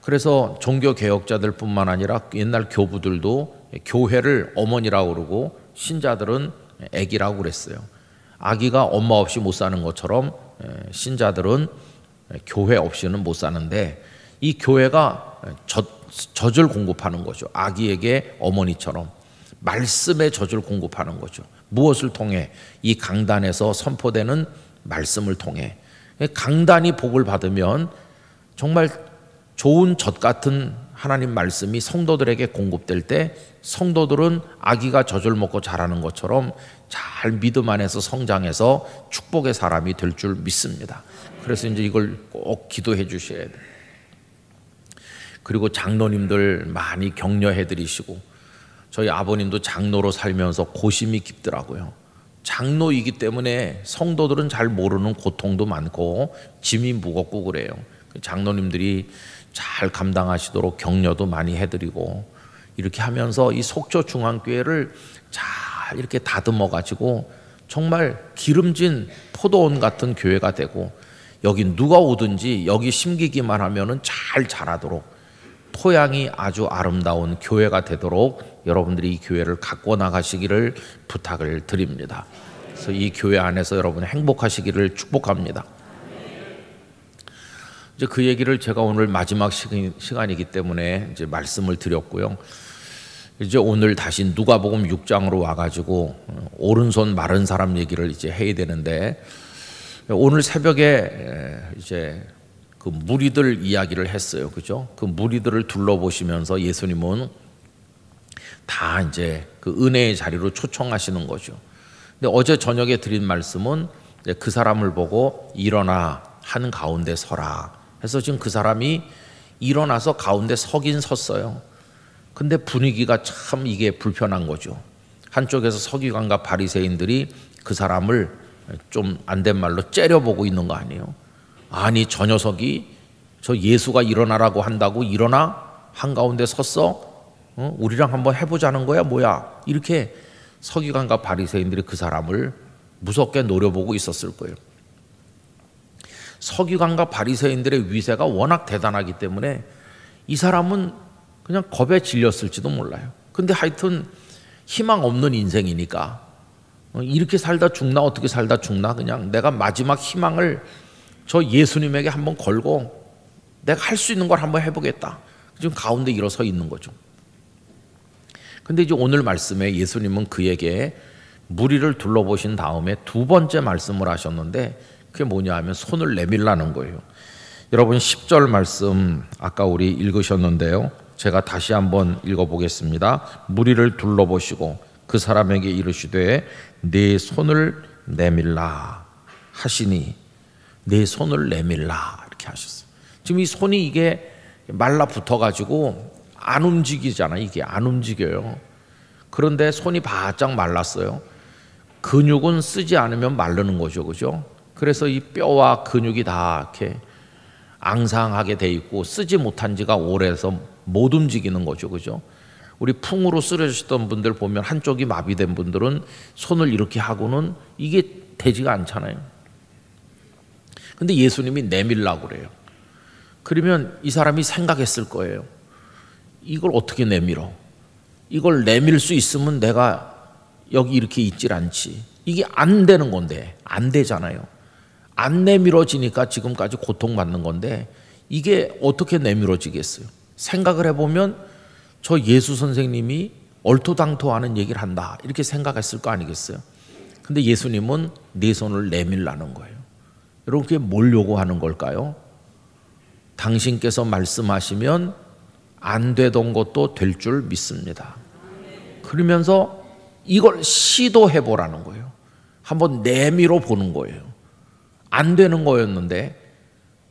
그래서 종교개혁자들 뿐만 아니라 옛날 교부들도 교회를 어머니라고 그러고 신자들은 아기라고 그랬어요. 아기가 엄마 없이 못 사는 것처럼 신자들은 교회 없이는 못 사는데 이 교회가 젖을 공급하는 거죠. 아기에게 어머니처럼 말씀의 젖을 공급하는 거죠. 무엇을 통해? 이 강단에서 선포되는 말씀을 통해. 강단이 복을 받으면 정말 좋은 젖 같은 하나님 말씀이 성도들에게 공급될 때 성도들은 아기가 젖을 먹고 자라는 것처럼 잘 믿음 안에서 성장해서 축복의 사람이 될 줄 믿습니다. 그래서 이제 이걸 꼭 기도해 주셔야 돼요. 그리고 장로님들 많이 격려해 드리시고 저희 아버님도 장로로 살면서 고심이 깊더라고요. 장로이기 때문에 성도들은 잘 모르는 고통도 많고 짐이 무겁고 그래요. 장로님들이 잘 감당하시도록 격려도 많이 해드리고 이렇게 하면서 이 속초 중앙교회를 잘 이렇게 다듬어 가지고 정말 기름진 포도원 같은 교회가 되고 여기 누가 오든지 여기 심기기만 하면은 잘 자라도록 토양이 아주 아름다운 교회가 되도록 여러분들이 이 교회를 갖고 나가시기를 부탁을 드립니다. 그래서 이 교회 안에서 여러분 행복하시기를 축복합니다. 이제 그 얘기를 제가 오늘 마지막 시간이기 때문에 이제 말씀을 드렸고요. 이제 오늘 다시 누가복음 6장으로 와가지고 오른손 마른 사람 얘기를 이제 해야 되는데 오늘 새벽에 이제 그 무리들 이야기를 했어요, 그죠? 그 무리들을 둘러보시면서 예수님은 다 이제 그 은혜의 자리로 초청하시는 거죠. 근데 어제 저녁에 드린 말씀은 그 사람을 보고 일어나 한 가운데 서라 해서 지금 그 사람이 일어나서 가운데 서긴 섰어요. 근데 분위기가 참 이게 불편한 거죠. 한쪽에서 서기관과 바리새인들이 그 사람을 좀 안 된 말로 째려보고 있는 거 아니에요. 아니 저 녀석이 저 예수가 일어나라고 한다고 일어나 한가운데 섰어? 우리랑 한번 해보자는 거야 뭐야? 이렇게 서기관과 바리새인들이 그 사람을 무섭게 노려보고 있었을 거예요. 서기관과 바리새인들의 위세가 워낙 대단하기 때문에 이 사람은 그냥 겁에 질렸을지도 몰라요. 근데 하여튼 희망 없는 인생이니까 이렇게 살다 죽나 어떻게 살다 죽나 그냥 내가 마지막 희망을 저 예수님에게 한번 걸고 내가 할 수 있는 걸 한번 해보겠다. 지금 가운데 일어서 있는 거죠. 근데 이제 오늘 말씀에 예수님은 그에게 무리를 둘러보신 다음에 두 번째 말씀을 하셨는데 그게 뭐냐 하면 손을 내밀라는 거예요. 여러분 10절 말씀 아까 우리 읽으셨는데요. 제가 다시 한번 읽어보겠습니다. 무리를 둘러보시고 그 사람에게 이르시되 네 손을 내밀라 하시니 내 손을 내밀라 이렇게 하셨어요. 지금 이 손이 이게 말라붙어 가지고 안 움직이잖아. 이게 안 움직여요. 그런데 손이 바짝 말랐어요. 근육은 쓰지 않으면 마르는 거죠, 그죠? 그래서 이 뼈와 근육이 다 이렇게 앙상하게 돼 있고 쓰지 못한 지가 오래서 못 움직이는 거죠, 그죠? 우리 풍으로 쓰러지셨던 분들 보면 한쪽이 마비된 분들은 손을 이렇게 하고는 이게 되지가 않잖아요. 근데 예수님이 내밀라고 그래요. 그러면 이 사람이 생각했을 거예요. 이걸 어떻게 내밀어? 이걸 내밀 수 있으면 내가 여기 이렇게 있질 않지. 이게 안 되는 건데 안 되잖아요. 안 내밀어지니까 지금까지 고통받는 건데 이게 어떻게 내밀어지겠어요? 생각을 해보면 저 예수 선생님이 얼토당토하는 얘기를 한다 이렇게 생각했을 거 아니겠어요? 근데 예수님은 네 손을 내밀라는 거예요. 여러분 그게 뭘 요구하는 걸까요? 당신께서 말씀하시면 안 되던 것도 될 줄 믿습니다. 그러면서 이걸 시도해 보라는 거예요. 한번 내밀어 보는 거예요. 안 되는 거였는데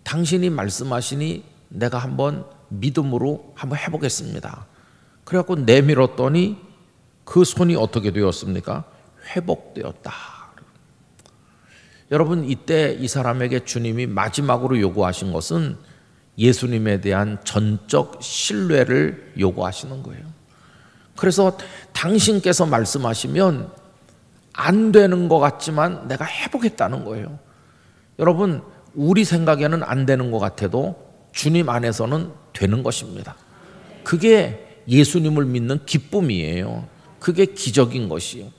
당신이 말씀하시니 내가 한번 믿음으로 한번 해보겠습니다. 그래갖고 내밀었더니 그 손이 어떻게 되었습니까? 회복되었다. 여러분 이때 이 사람에게 주님이 마지막으로 요구하신 것은 예수님에 대한 전적 신뢰를 요구하시는 거예요. 그래서 당신께서 말씀하시면 안 되는 것 같지만 내가 해보겠다는 거예요. 여러분 우리 생각에는 안 되는 것 같아도 주님 안에서는 되는 것입니다. 그게 예수님을 믿는 기쁨이에요. 그게 기적인 것이에요.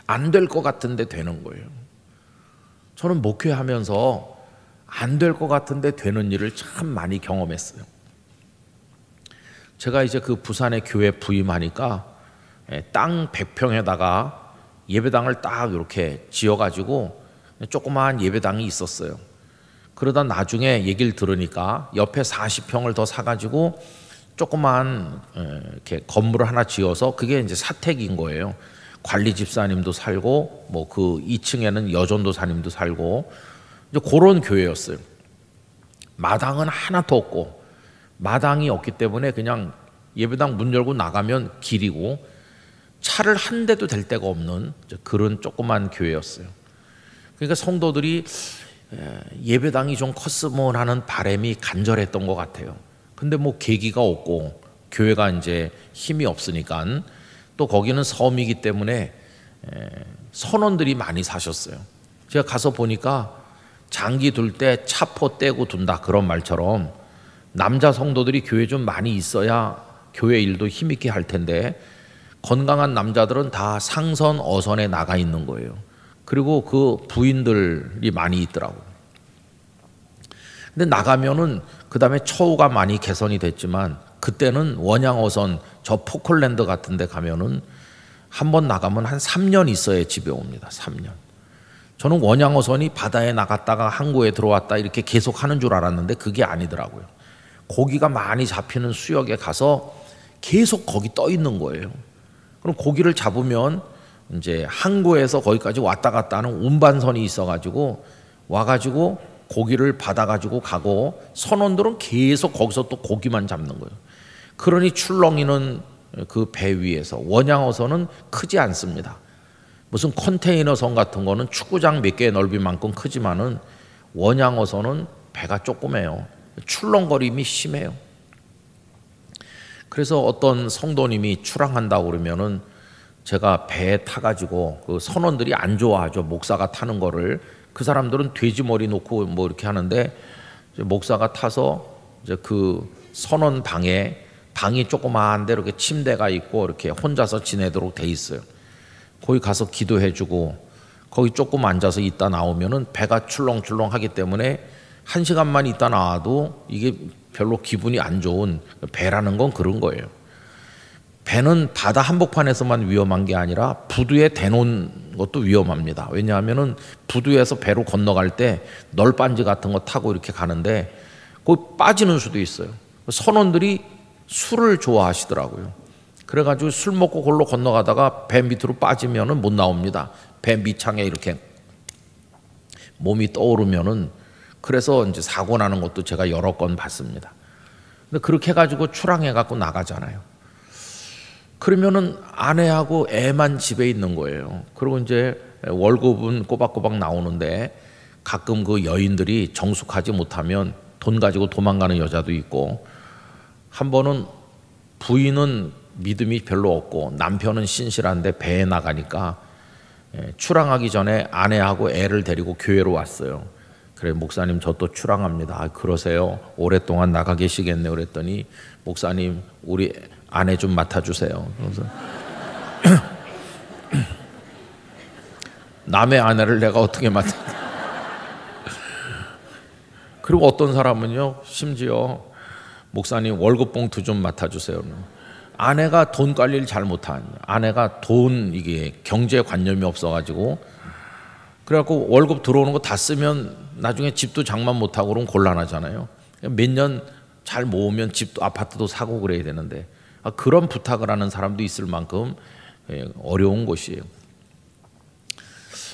안 될 것 같은데 되는 거예요. 저는 목회하면서 안 될 것 같은데 되는 일을 참 많이 경험했어요. 제가 이제 그 부산의 교회 부임하니까 땅 100평에다가 예배당을 딱 이렇게 지어가지고 조그마한 예배당이 있었어요. 그러다 나중에 얘기를 들으니까 옆에 40평을 더 사가지고 조그마한 이렇게 건물을 하나 지어서 그게 이제 사택인 거예요. 관리 집사님도 살고 뭐 그 2층에는 여전도사님도 살고 이제 그런 교회였어요. 마당은 하나도 없고 마당이 없기 때문에 그냥 예배당 문 열고 나가면 길이고 차를 한 대도 댈 데가 없는 그런 조그만 교회였어요. 그러니까 성도들이 예배당이 좀 컸으면 하는 바람이 간절했던 것 같아요. 근데 뭐 계기가 없고 교회가 이제 힘이 없으니까 또 거기는 섬이기 때문에 선원들이 많이 사셨어요. 제가 가서 보니까 장기 둘 때 차포 떼고 둔다 그런 말처럼 남자 성도들이 교회 좀 많이 있어야 교회 일도 힘있게 할 텐데 건강한 남자들은 다 상선 어선에 나가 있는 거예요. 그리고 그 부인들이 많이 있더라고요. 근데 나가면은 그 다음에 처우가 많이 개선이 됐지만 그때는 원양 어선 저 포클랜드 같은 데 가면은 한 번 나가면 한 3년 있어야 집에 옵니다. 3년. 저는 원양 어선이 바다에 나갔다가 항구에 들어왔다 이렇게 계속 하는 줄 알았는데 그게 아니더라고요. 고기가 많이 잡히는 수역에 가서 계속 거기 떠 있는 거예요. 그럼 고기를 잡으면 이제 항구에서 거기까지 왔다 갔다 하는 운반선이 있어가지고 와가지고 고기를 받아가지고 가고 선원들은 계속 거기서 또 고기만 잡는 거예요. 그러니 출렁이는 그 배 위에서 원양어선은 크지 않습니다. 무슨 컨테이너선 같은 거는 축구장 몇 개의 넓이만큼 크지만은 원양어선은 배가 조그매요. 출렁거림이 심해요. 그래서 어떤 성도님이 출항한다고 그러면은 제가 배에 타가지고 그 선원들이 안 좋아하죠. 목사가 타는 거를. 그 사람들은 돼지 머리 놓고 뭐 이렇게 하는데 목사가 타서 이제 그 선원 방이 조그마한데 이렇게 침대가 있고 이렇게 혼자서 지내도록 돼 있어요. 거기 가서 기도해주고 거기 조금 앉아서 있다 나오면은 배가 출렁출렁하기 때문에 1시간만 있다 나와도 이게 별로 기분이 안 좋은 배라는 건 그런 거예요. 배는 바다 한복판에서만 위험한 게 아니라 부두에 대놓은 것도 위험합니다. 왜냐하면은 부두에서 배로 건너갈 때 널빤지 같은 거 타고 이렇게 가는데 거기 빠지는 수도 있어요. 선원들이 술을 좋아하시더라고요. 그래가지고 술 먹고 골로 건너가다가 배 밑으로 빠지면은 못 나옵니다. 배 밑창에 이렇게 몸이 떠오르면은 그래서 이제 사고 나는 것도 제가 여러 건 봤습니다. 근데 그렇게 해가지고 출항해갖고 나가잖아요. 그러면은 아내하고 애만 집에 있는 거예요. 그리고 이제 월급은 꼬박꼬박 나오는데 가끔 그 여인들이 정숙하지 못하면 돈 가지고 도망가는 여자도 있고 한 번은 부인은 믿음이 별로 없고 남편은 신실한데 배에 나가니까 출항하기 전에 아내하고 애를 데리고 교회로 왔어요. 그래 목사님 저 또 출항합니다. 아, 그러세요? 오랫동안 나가 계시겠네. 그랬더니 목사님 우리 아내 좀 맡아주세요. 그래서 남의 아내를 내가 어떻게 맡아? 그리고 어떤 사람은요 심지어 목사님 월급 봉투 좀 맡아주세요. 아내가 돈 관리를 잘 못한 아내가 이게 경제관념이 없어가지고 그래갖고 월급 들어오는 거 다 쓰면 나중에 집도 장만 못하고 그러면 곤란하잖아요. 몇 년 잘 모으면 집도 아파트도 사고 그래야 되는데 그런 부탁을 하는 사람도 있을 만큼 어려운 곳이에요.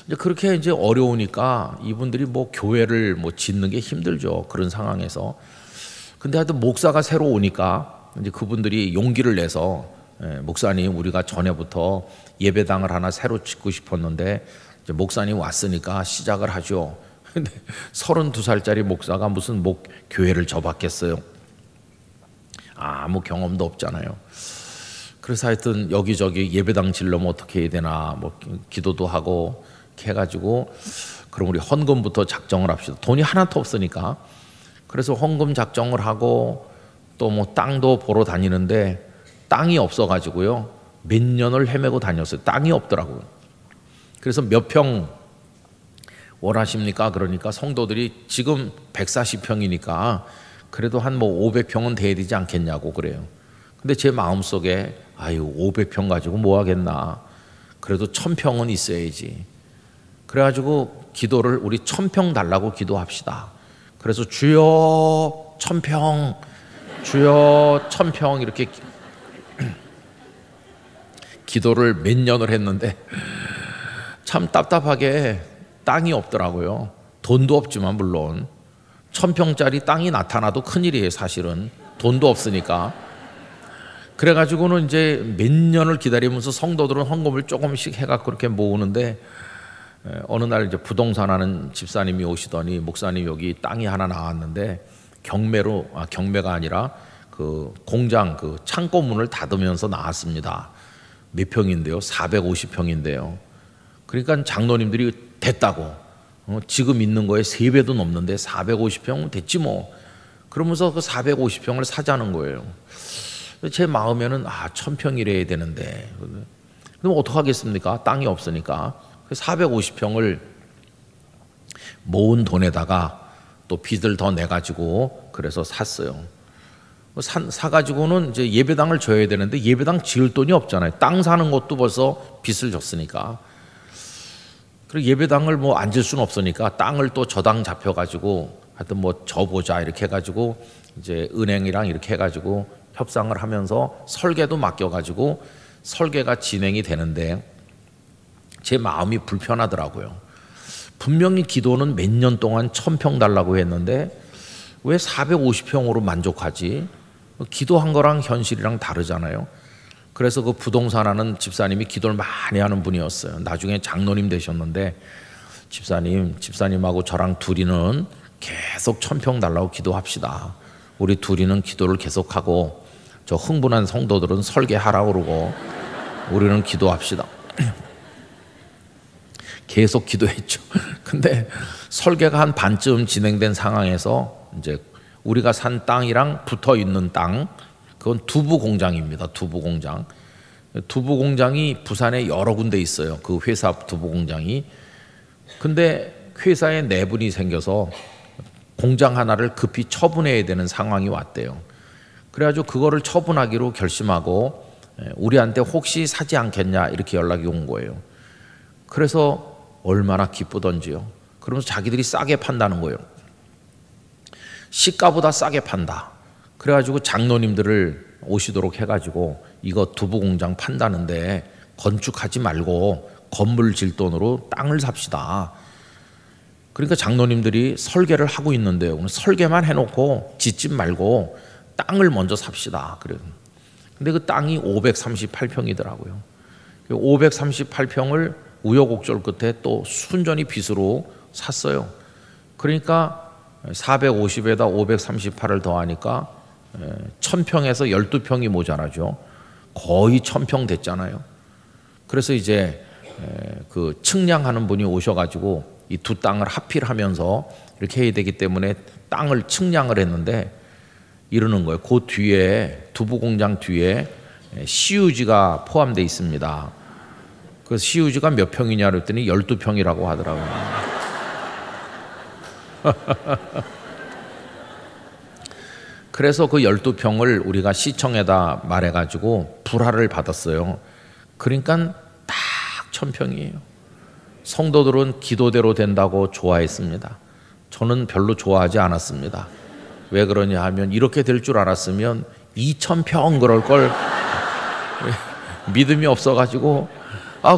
이제 그렇게 이제 어려우니까 이분들이 뭐 교회를 뭐 짓는 게 힘들죠. 그런 상황에서. 근데 하여튼 목사가 새로 오니까 이제 그분들이 용기를 내서 목사님 우리가 전에부터 예배당을 하나 새로 짓고 싶었는데 이제 목사님 왔으니까 시작을 하죠. 근데 32살짜리 목사가 무슨 교회를 접었겠어요. 아무 경험도 없잖아요. 그래서 하여튼 여기저기 예배당 지르려면 어떻게 해야 되나 뭐 기도도 하고 이렇게 해가지고 그럼 우리 헌금부터 작정을 합시다. 돈이 하나도 없으니까. 그래서 헌금 작정을 하고 또 뭐 땅도 보러 다니는데 땅이 없어가지고요 몇 년을 헤매고 다녔어요. 땅이 없더라고요. 그래서 몇 평 원하십니까? 그러니까 성도들이 지금 140평이니까 그래도 한 뭐 500평은 돼야 되지 않겠냐고 그래요. 근데 제 마음속에 아유 500평 가지고 뭐 하겠나. 그래도 1000평은 있어야지. 그래가지고 기도를 우리 1000평 달라고 기도합시다. 그래서 주여 1000평 주여 1000평 이렇게 기도를 몇 년을 했는데 참 답답하게 땅이 없더라고요. 돈도 없지만 물론 1000평짜리 땅이 나타나도 큰일이에요. 사실은 돈도 없으니까. 그래가지고는 이제 몇 년을 기다리면서 성도들은 헌금을 조금씩 해갖고 그렇게 모으는데, 어느 날 이제 부동산 하는 집사님이 오시더니, 목사님 여기 땅이 하나 나왔는데 경매가 아니라 그 공장 그 창고 문을 닫으면서 나왔습니다. 몇 평인데요? 450평인데요. 그러니까 장로님들이 됐다고, 지금 있는 거에 3배도 넘는데 450평은 됐지 뭐, 그러면서 그 450평을 사자는 거예요. 제 마음에는 1000평이래야 되는데, 그럼 어떡하겠습니까? 땅이 없으니까. 450평을 모은 돈에다가 또 빚을 더 내가지고 그래서 샀어요. 사가지고는 이제 예배당을 져야 되는데 예배당 지을 돈이 없잖아요. 땅 사는 것도 벌써 빚을 졌으니까. 그리고 예배당을 뭐 앉을 수는 없으니까 땅을 또 저당 잡혀가지고 하여튼 뭐 져보자 이렇게 해가지고 이제 은행이랑 이렇게 해가지고 협상을 하면서 설계도 맡겨가지고 설계가 진행이 되는데 제 마음이 불편하더라고요. 분명히 기도는 몇 년 동안 1000평 달라고 했는데 왜 450평으로 만족하지? 기도한 거랑 현실이랑 다르잖아요. 그래서 그 부동산 하는 집사님이 기도를 많이 하는 분이었어요. 나중에 장로님 되셨는데, 집사님하고 저랑 둘이는 계속 1000평 달라고 기도합시다. 우리 둘이는 기도를 계속하고 저 흥분한 성도들은 설계하라고 그러고 우리는 기도합시다. 계속 기도했죠. 근데 설계가 한 반쯤 진행된 상황에서 이제 우리가 산 땅이랑 붙어 있는 땅, 그건 두부 공장입니다. 두부 공장. 두부 공장이 부산에 여러 군데 있어요. 그 회사 두부 공장이. 근데 회사에 내분이 생겨서 공장 하나를 급히 처분해야 되는 상황이 왔대요. 그래가지고 그거를 처분하기로 결심하고 우리한테 혹시 사지 않겠냐 이렇게 연락이 온 거예요. 그래서 얼마나 기쁘던지요. 그러면서 자기들이 싸게 판다는 거예요. 시가보다 싸게 판다. 그래가지고 장로님들을 오시도록 해가지고 이거 두부 공장 판다는데 건축하지 말고 건물 질 돈으로 땅을 삽시다. 그러니까 장로님들이 설계를 하고 있는데요. 오늘 설계만 해놓고 짓지 말고 땅을 먼저 삽시다. 그래요. 근데 그 땅이 538평이더라고요. 538평을 우여곡절 끝에 또 순전히 빚으로 샀어요. 그러니까 450에다 538을 더하니까 1000평에서 12평이 모자라죠. 거의 1000평 됐잖아요. 그래서 이제 그 측량하는 분이 오셔가지고 이 두 땅을 합필하면서 이렇게 해야 되기 때문에 땅을 측량을 했는데 이러는 거예요. 그 뒤에 두부 공장 뒤에 CUG가 포함되어 있습니다. 그 CUG가 몇 평이냐 그랬더니 12평이라고 하더라고요. 그래서 그 12평을 우리가 시청에다 말해가지고 불화를 받았어요. 그러니까 딱 1000평이에요. 성도들은 기도대로 된다고 좋아했습니다. 저는 별로 좋아하지 않았습니다. 왜 그러냐 하면 이렇게 될 줄 알았으면 2000평 그럴 걸 믿음이 없어가지고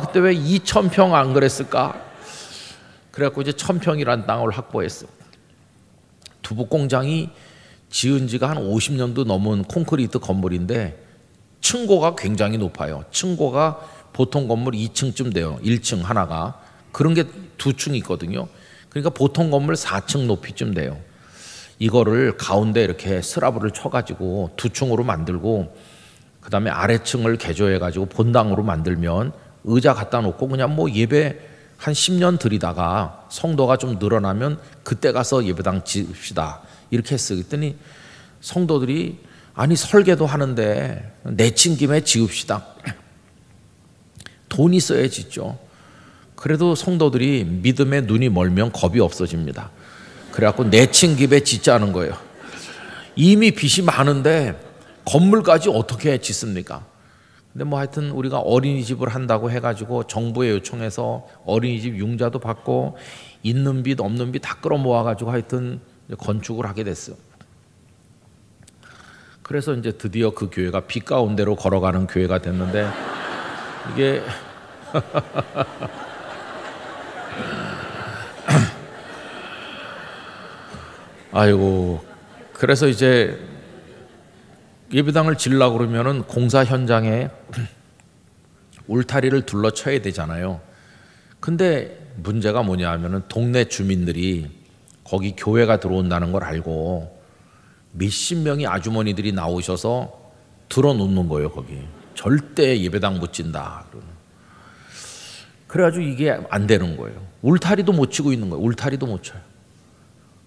그때 왜 2000평 안 그랬을까? 그래갖고 이제 1000평이라는 땅을 확보했어. 두부 공장이 지은 지가 한 50년도 넘은 콘크리트 건물인데 층고가 굉장히 높아요. 층고가 보통 건물 2층쯤 돼요. 1층 하나가. 그런 게 2층이 있거든요. 그러니까 보통 건물 4층 높이쯤 돼요. 이거를 가운데 이렇게 스라브를 쳐가지고 2층으로 만들고 그 다음에 아래층을 개조해가지고 본당으로 만들면 의자 갖다 놓고 그냥 뭐 예배 한 10년 들이다가 성도가 좀 늘어나면 그때 가서 예배당 지읍시다. 이렇게 했어요. 그랬더니 성도들이 아니 설계도 하는데 내친 김에 지읍시다. 돈 있어야 짓죠. 그래도 성도들이 믿음에 눈이 멀면 겁이 없어집니다. 그래갖고 내친 김에 짓자는 거예요. 이미 빚이 많은데 건물까지 어떻게 짓습니까? 근데 뭐 하여튼 우리가 어린이집을 한다고 해가지고 정부에 요청해서 어린이집 융자도 받고 있는 빚 없는 빚 다 끌어모아가지고 하여튼 건축을 하게 됐어요. 그래서 이제 드디어 그 교회가 빚 가운데로 걸어가는 교회가 됐는데 이게 아이고 그래서 이제 예배당을 지으려고 그러면은 공사 현장에 울타리를 둘러쳐야 되잖아요. 근데 문제가 뭐냐 하면은 동네 주민들이 거기 교회가 들어온다는 걸 알고 몇십 명의 아주머니들이 나오셔서 들어놓는 거예요. 거기 절대 예배당 못 짓는다. 그래가지고 이게 안 되는 거예요. 울타리도 못 치고 있는 거예요. 울타리도 못 쳐요.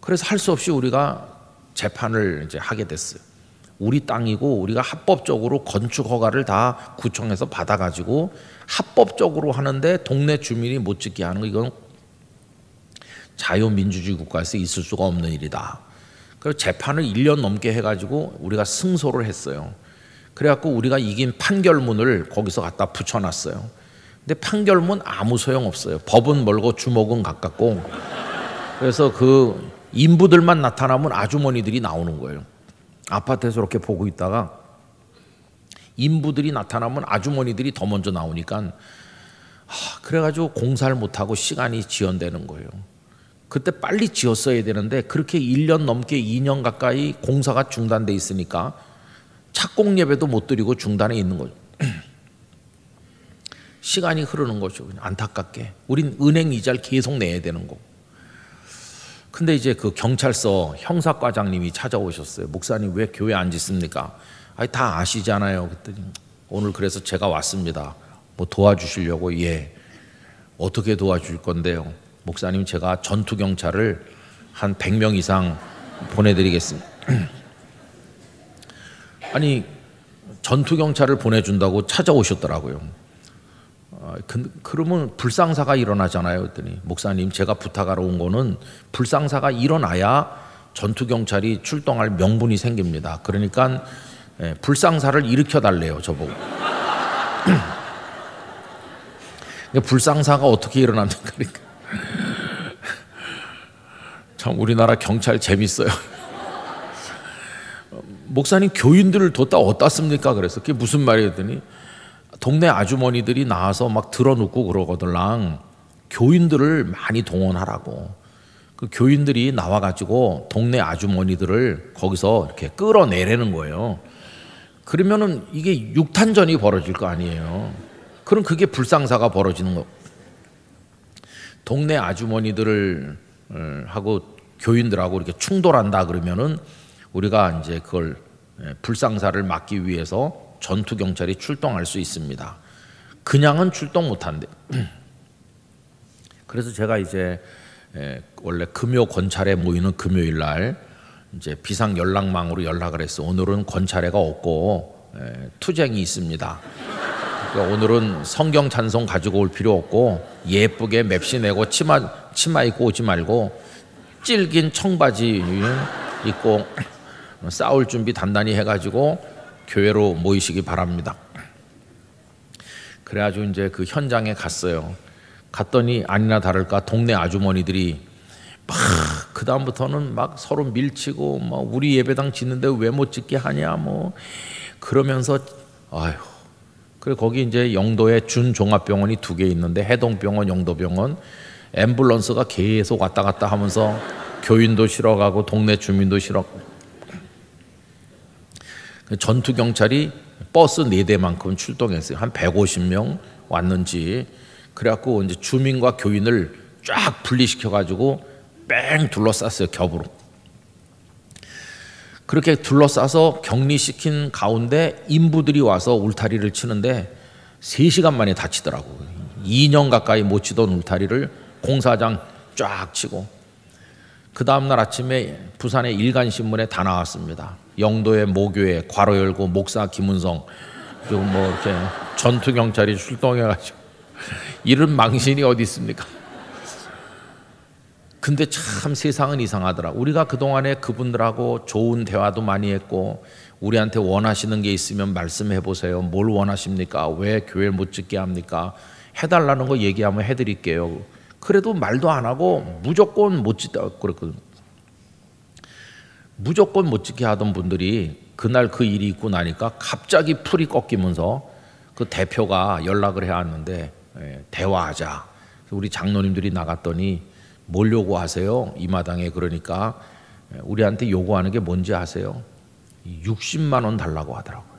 그래서 할 수 없이 우리가 재판을 이제 하게 됐어요. 우리 땅이고 우리가 합법적으로 건축 허가를 다 구청에서 받아가지고 합법적으로 하는데 동네 주민이 못 짓게 하는 거, 이건 자유민주주의 국가에서 있을 수가 없는 일이다. 그래서 재판을 1년 넘게 해가지고 우리가 승소를 했어요. 그래갖고 우리가 이긴 판결문을 거기서 갖다 붙여놨어요. 근데 판결문 아무 소용 없어요. 법은 멀고 주먹은 가깝고. 그래서 그 인부들만 나타나면 아주머니들이 나오는 거예요. 아파트에서 이렇게 보고 있다가 인부들이 나타나면 아주머니들이 더 먼저 나오니까 그래가지고 공사를 못하고 시간이 지연되는 거예요. 그때 빨리 지었어야 되는데 그렇게 1년 넘게 2년 가까이 공사가 중단돼 있으니까 착공 예배도 못 드리고 중단해 있는 거죠. 시간이 흐르는 거죠. 안타깝게. 우린 은행 이자를 계속 내야 되는 거고. 근데 이제 그 경찰서 형사과장님이 찾아오셨어요. 목사님 왜 교회 안 짓습니까? 아니 다 아시잖아요. 그랬더니 오늘 그래서 제가 왔습니다. 뭐 도와주시려고. 예. 어떻게 도와줄 건데요? 목사님 제가 전투 경찰을 한 100명 이상 보내드리겠습니다. 아니 전투 경찰을 보내준다고 찾아오셨더라고요. 그러면 불상사가 일어나잖아요. 그랬더니 목사님 제가 부탁하러 온 거는 불상사가 일어나야 전투경찰이 출동할 명분이 생깁니다. 그러니까 불상사를 일으켜 달래요. 저보고. 불상사가 어떻게 일어납니까? 그러니까. 참 우리나라 경찰 재밌어요. 목사님 교인들을 뒀다 어디다 씁니까? 그래서 그게 무슨 말이었더니 동네 아주머니들이 나와서 막 들어눕고 그러거들랑 교인들을 많이 동원하라고. 그 교인들이 나와가지고 동네 아주머니들을 거기서 이렇게 끌어내라는 거예요. 그러면은 이게 육탄전이 벌어질 거 아니에요. 그럼 그게 불상사가 벌어지는 거. 동네 아주머니들을 하고 교인들하고 이렇게 충돌한다 그러면은 우리가 이제 그걸 불상사를 막기 위해서 전투 경찰이 출동할 수 있습니다. 그냥은 출동 못한대. 그래서 제가 이제 원래 금요 권찰에 모이는 금요일 날 이제 비상 연락망으로 연락을 했어. 오늘은 권찰회가 없고 투쟁이 있습니다. 그러니까 오늘은 성경 찬송 가지고 올 필요 없고 예쁘게 맵시 내고 치마 입고 오지 말고 질긴 청바지 입고 싸울 준비 단단히 해가지고 교회로 모이시기 바랍니다. 그래가지고 이제 그 현장에 갔어요. 갔더니 아니나 다를까 동네 아주머니들이 막 그 다음부터는 막 서로 밀치고 막 우리 예배당 짓는데 왜 못 짓게 하냐 뭐 그러면서 아휴. 그리고 거기 이제 영도에 준종합병원이 2개 있는데 해동병원, 영도병원 앰뷸런스가 계속 왔다 갔다 하면서 교인도 실어가고 동네 주민도 실어가고 전투 경찰이 버스 4대만큼 출동했어요. 한 150명 왔는지. 그래갖고 이제 주민과 교인을 쫙 분리시켜 가지고 뺑 둘러쌌어요. 겹으로. 그렇게 둘러싸서 격리시킨 가운데 인부들이 와서 울타리를 치는데 3시간 만에 다 치더라고. 2년 가까이 못 치던 울타리를 공사장 쫙 치고. 그 다음날 아침에 부산의 일간신문에 다 나왔습니다. 영도의 모교회 괄호 열고 목사 김은성 그리고 뭐 이렇게 전투 경찰이 출동해가지고 이런 망신이 어디 있습니까? 근데 참 세상은 이상하더라. 우리가 그동안에 그분들하고 좋은 대화도 많이 했고 우리한테 원하시는 게 있으면 말씀해 보세요. 뭘 원하십니까? 왜 교회를 못 짓게 합니까? 해달라는 거 얘기하면 해드릴게요. 그래도 말도 안 하고 무조건 못 짓다고 그랬거든요. 무조건 못 짓게 하던 분들이 그날 그 일이 있고 나니까 갑자기 풀이 꺾이면서 그 대표가 연락을 해왔는데 대화하자. 우리 장로님들이 나갔더니 뭘 요구하세요? 이 마당에. 그러니까 우리한테 요구하는 게 뭔지 아세요? 60만 원 달라고 하더라고요.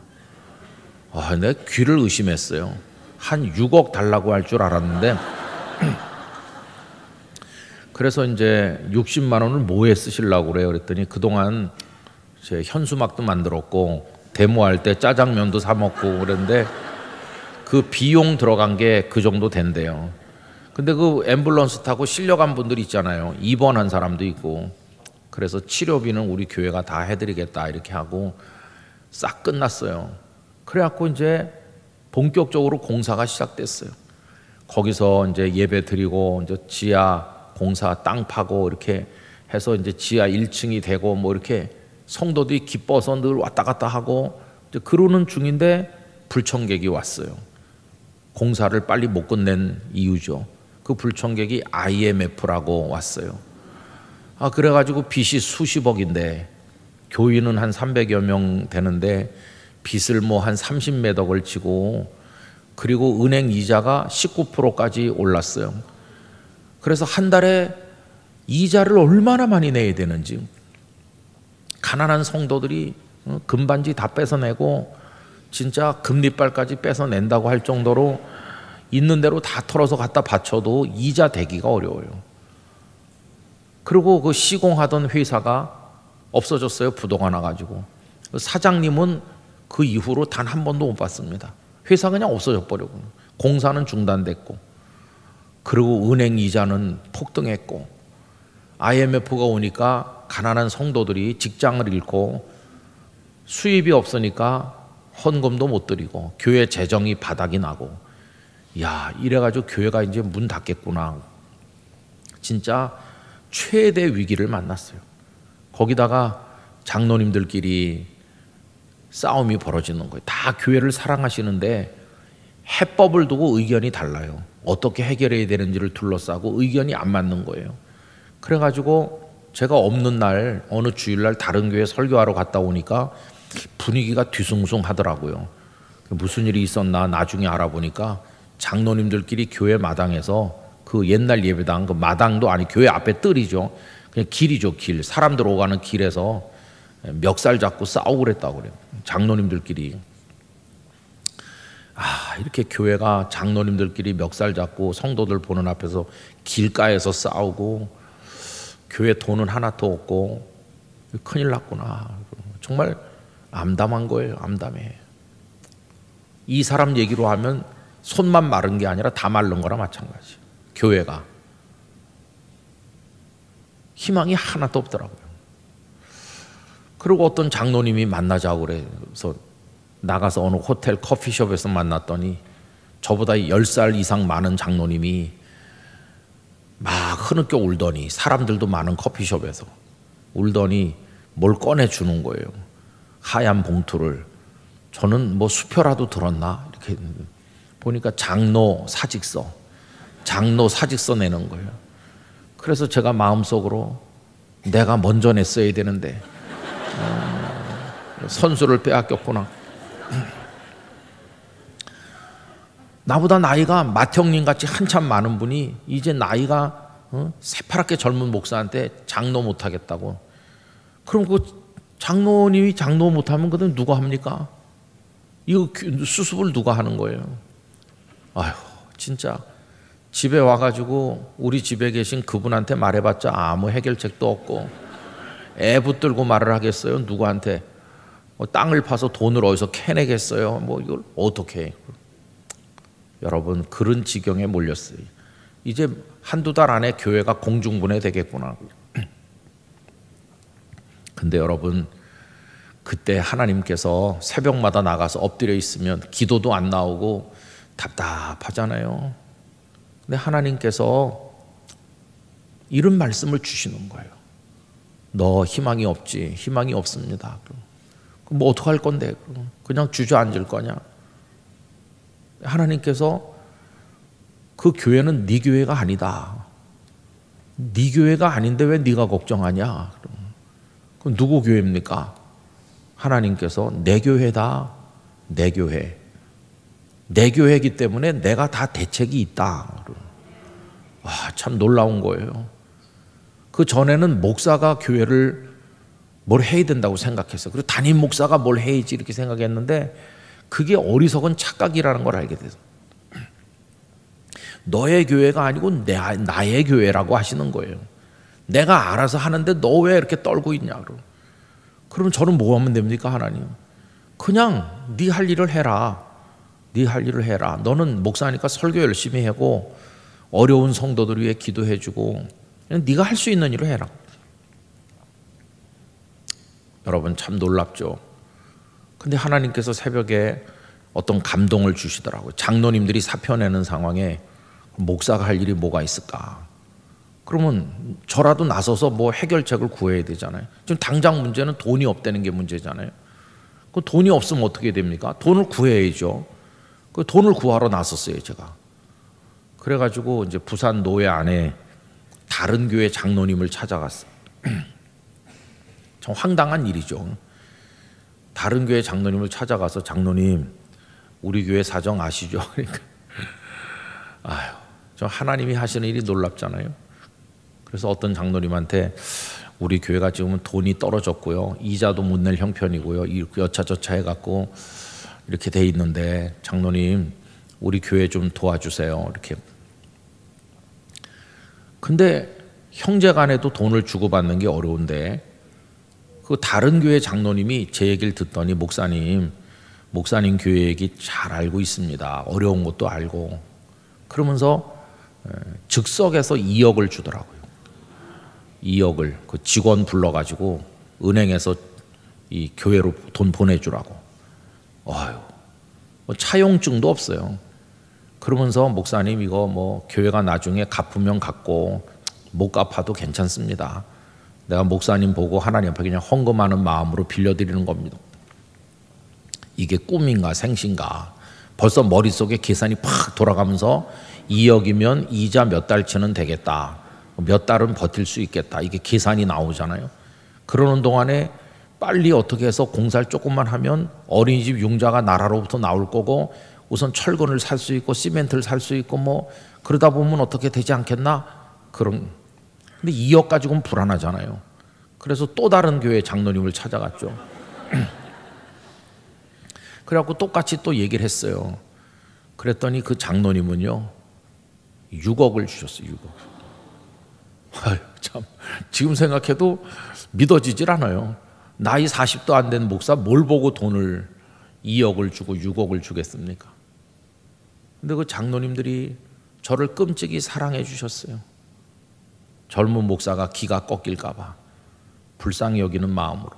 내가 귀를 의심했어요. 한 6억 달라고 할 줄 알았는데 그래서 이제 60만 원을 뭐에 쓰시려고 그래요? 그랬더니 그동안 제 현수막도 만들었고 데모할 때 짜장면도 사 먹고 그랬는데 그 비용 들어간 게 그 정도 된대요. 근데 그 앰뷸런스 타고 실려간 분들 있잖아요. 입원한 사람도 있고. 그래서 치료비는 우리 교회가 다 해드리겠다 이렇게 하고 싹 끝났어요. 그래갖고 이제 본격적으로 공사가 시작됐어요. 거기서 이제 예배 드리고 이제 지하 공사 땅 파고 이렇게 해서 이제 지하 1층이 되고 뭐 이렇게 성도들이 기뻐서 늘 왔다 갔다 하고 이제 그러는 중인데 불청객이 왔어요. 공사를 빨리 못 끝낸 이유죠. 그 불청객이 IMF라고 왔어요. 그래가지고 빚이 수십억인데 교인은 한 300여 명 되는데 빚을 뭐 한 30몇 억을 지고 그리고 은행 이자가 19%까지 올랐어요. 그래서 한 달에 이자를 얼마나 많이 내야 되는지 가난한 성도들이 금반지 다 뺏어내고 진짜 금리빨까지 뺏어낸다고 할 정도로 있는 대로 다 털어서 갖다 바쳐도 이자 대기가 어려워요. 그리고 그 시공하던 회사가 없어졌어요. 부도가 나가지고. 사장님은 그 이후로 단 한 번도 못 봤습니다. 회사 그냥 없어져 버리고 공사는 중단됐고 그리고 은행 이자는 폭등했고 IMF가 오니까 가난한 성도들이 직장을 잃고 수입이 없으니까 헌금도 못 드리고 교회 재정이 바닥이 나고 이래가지고 교회가 이제 문 닫겠구나. 진짜 최대 위기를 만났어요. 거기다가 장로님들끼리 싸움이 벌어지는 거예요. 다 교회를 사랑하시는데 해법을 두고 의견이 달라요. 어떻게 해결해야 되는지를 둘러싸고 의견이 안 맞는 거예요. 그래가지고 제가 없는 날 어느 주일날 다른 교회 설교하러 갔다 오니까 분위기가 뒤숭숭하더라고요. 무슨 일이 있었나 나중에 알아보니까 장로님들끼리 교회 마당에서 그 옛날 예배당 그 마당도 아니 교회 앞에 뜰이죠. 그냥 길이죠, 길. 사람들 오가는 길에서 멱살 잡고 싸우고 그랬다고 그래요. 장로님들끼리. 이렇게 교회가 장로님들끼리 멱살 잡고 성도들 보는 앞에서 길가에서 싸우고 교회 돈은 하나도 없고 큰일 났구나. 정말 암담한 거예요. 암담해. 이 사람 얘기로 하면 손만 마른 게 아니라 다 마른 거나 마찬가지. 교회가 희망이 하나도 없더라고요. 그리고 어떤 장로님이 만나자고 그래서 나가서 어느 호텔 커피숍에서 만났더니 저보다 10살 이상 많은 장로님이 막 흐느껴 울더니 사람들도 많은 커피숍에서 울더니 뭘 꺼내주는 거예요. 하얀 봉투를. 저는 뭐 수표라도 들었나 이렇게 보니까 장로 사직서 내는 거예요. 그래서 제가 마음속으로 내가 먼저 냈어야 되는데 선수를 빼앗겼구나. 나보다 나이가 맏형님 같이 한참 많은 분이 이제 나이가 새파랗게 젊은 목사한테 장로 못하겠다고. 그럼 그 장로님이 장로 못하면 그다음 누가 합니까? 이거 수습을 누가 하는 거예요? 아휴 진짜 집에 와가지고 우리 집에 계신 그분한테 말해봤자 아무 해결책도 없고 애 붙들고 말을 하겠어요? 누구한테? 땅을 파서 돈을 어디서 캐내겠어요? 뭐 이걸 어떻게 해? 여러분 그런 지경에 몰렸어요. 이제 한두 달 안에 교회가 공중분해 되겠구나. 근데 여러분 그때 하나님께서 새벽마다 나가서 엎드려 있으면 기도도 안 나오고 답답하잖아요. 근데 하나님께서 이런 말씀을 주시는 거예요. 너 희망이 없지? 희망이 없습니다. 그럼 뭐 어떡할 건데? 그냥 주저앉을 거냐? 하나님께서 그 교회는 네 교회가 아니다. 네 교회가 아닌데 왜 네가 걱정하냐? 그럼 누구 교회입니까? 하나님께서 내 교회다. 내 교회. 내 교회이기 때문에 내가 다 대책이 있다. 참 놀라운 거예요. 그 전에는 목사가 교회를 뭘 해야 된다고 생각했어. 그리고 담임 목사가 뭘 해야지 이렇게 생각했는데 그게 어리석은 착각이라는 걸 알게 돼서 너의 교회가 아니고 나의 교회라고 하시는 거예요. 내가 알아서 하는데 너 왜 이렇게 떨고 있냐고. 그럼 저는 뭐 하면 됩니까? 하나님, 그냥 네 할 일을 해라. 네 할 일을 해라. 너는 목사니까 설교 열심히 하고 어려운 성도들 위해 기도해주고 그냥 네가 할 수 있는 일을 해라. 여러분 참 놀랍죠. 근데 하나님께서 새벽에 어떤 감동을 주시더라고요. 장로님들이 사표 내는 상황에 목사가 할 일이 뭐가 있을까? 그러면 저라도 나서서 뭐 해결책을 구해야 되잖아요. 지금 당장 문제는 돈이 없다는 게 문제잖아요. 그 돈이 없으면 어떻게 됩니까? 돈을 구해야죠. 그 돈을 구하러 나섰어요, 제가. 그래가지고 이제 부산 노회 안에 다른 교회 장로님을 찾아갔어요. 참 황당한 일이죠. 다른 교회 장로님을 찾아가서 장로님, 우리 교회 사정 아시죠? 그러니까 아유, 저 하나님이 하시는 일이 놀랍잖아요. 그래서 어떤 장로님한테 우리 교회가 지금은 돈이 떨어졌고요, 이자도 못 낼 형편이고요, 여차저차 해갖고 이렇게 돼 있는데 장로님 우리 교회 좀 도와주세요. 이렇게. 근데 형제간에도 돈을 주고받는 게 어려운데 그 다른 교회 장로님이 제 얘기를 듣더니 목사님 교회 얘기 잘 알고 있습니다. 어려운 것도 알고. 그러면서 즉석에서 2억을 주더라고요. 2억을 그 직원 불러가지고 은행에서 이 교회로 돈 보내주라고. 아유, 뭐 차용증도 없어요. 그러면서 목사님 이거 뭐 교회가 나중에 갚으면 갚고 못 갚아도 괜찮습니다. 내가 목사님 보고 하나님 앞에 그냥 헌금하는 마음으로 빌려드리는 겁니다. 이게 꿈인가 생신가. 벌써 머릿속에 계산이 팍 돌아가면서 2억이면 이자 몇 달치는 되겠다. 몇 달은 버틸 수 있겠다. 이게 계산이 나오잖아요. 그러는 동안에 빨리 어떻게 해서 공사를 조금만 하면 어린이집 융자가 나라로부터 나올 거고 우선 철근을 살 수 있고 시멘트를 살 수 있고 뭐 그러다 보면 어떻게 되지 않겠나? 그런. 근데 2억 가지고는 불안하잖아요. 그래서 또 다른 교회 장로님을 찾아갔죠. 그래갖고 똑같이 또 얘기를 했어요. 그랬더니 그 장로님은요 6억을 주셨어요. 6억. 아유, 참 지금 생각해도 믿어지질 않아요. 나이 40도 안 된 목사 뭘 보고 돈을 2억을 주고 6억을 주겠습니까? 근데 그 장로님들이 저를 끔찍이 사랑해 주셨어요. 젊은 목사가 기가 꺾일까 봐 불쌍히 여기는 마음으로.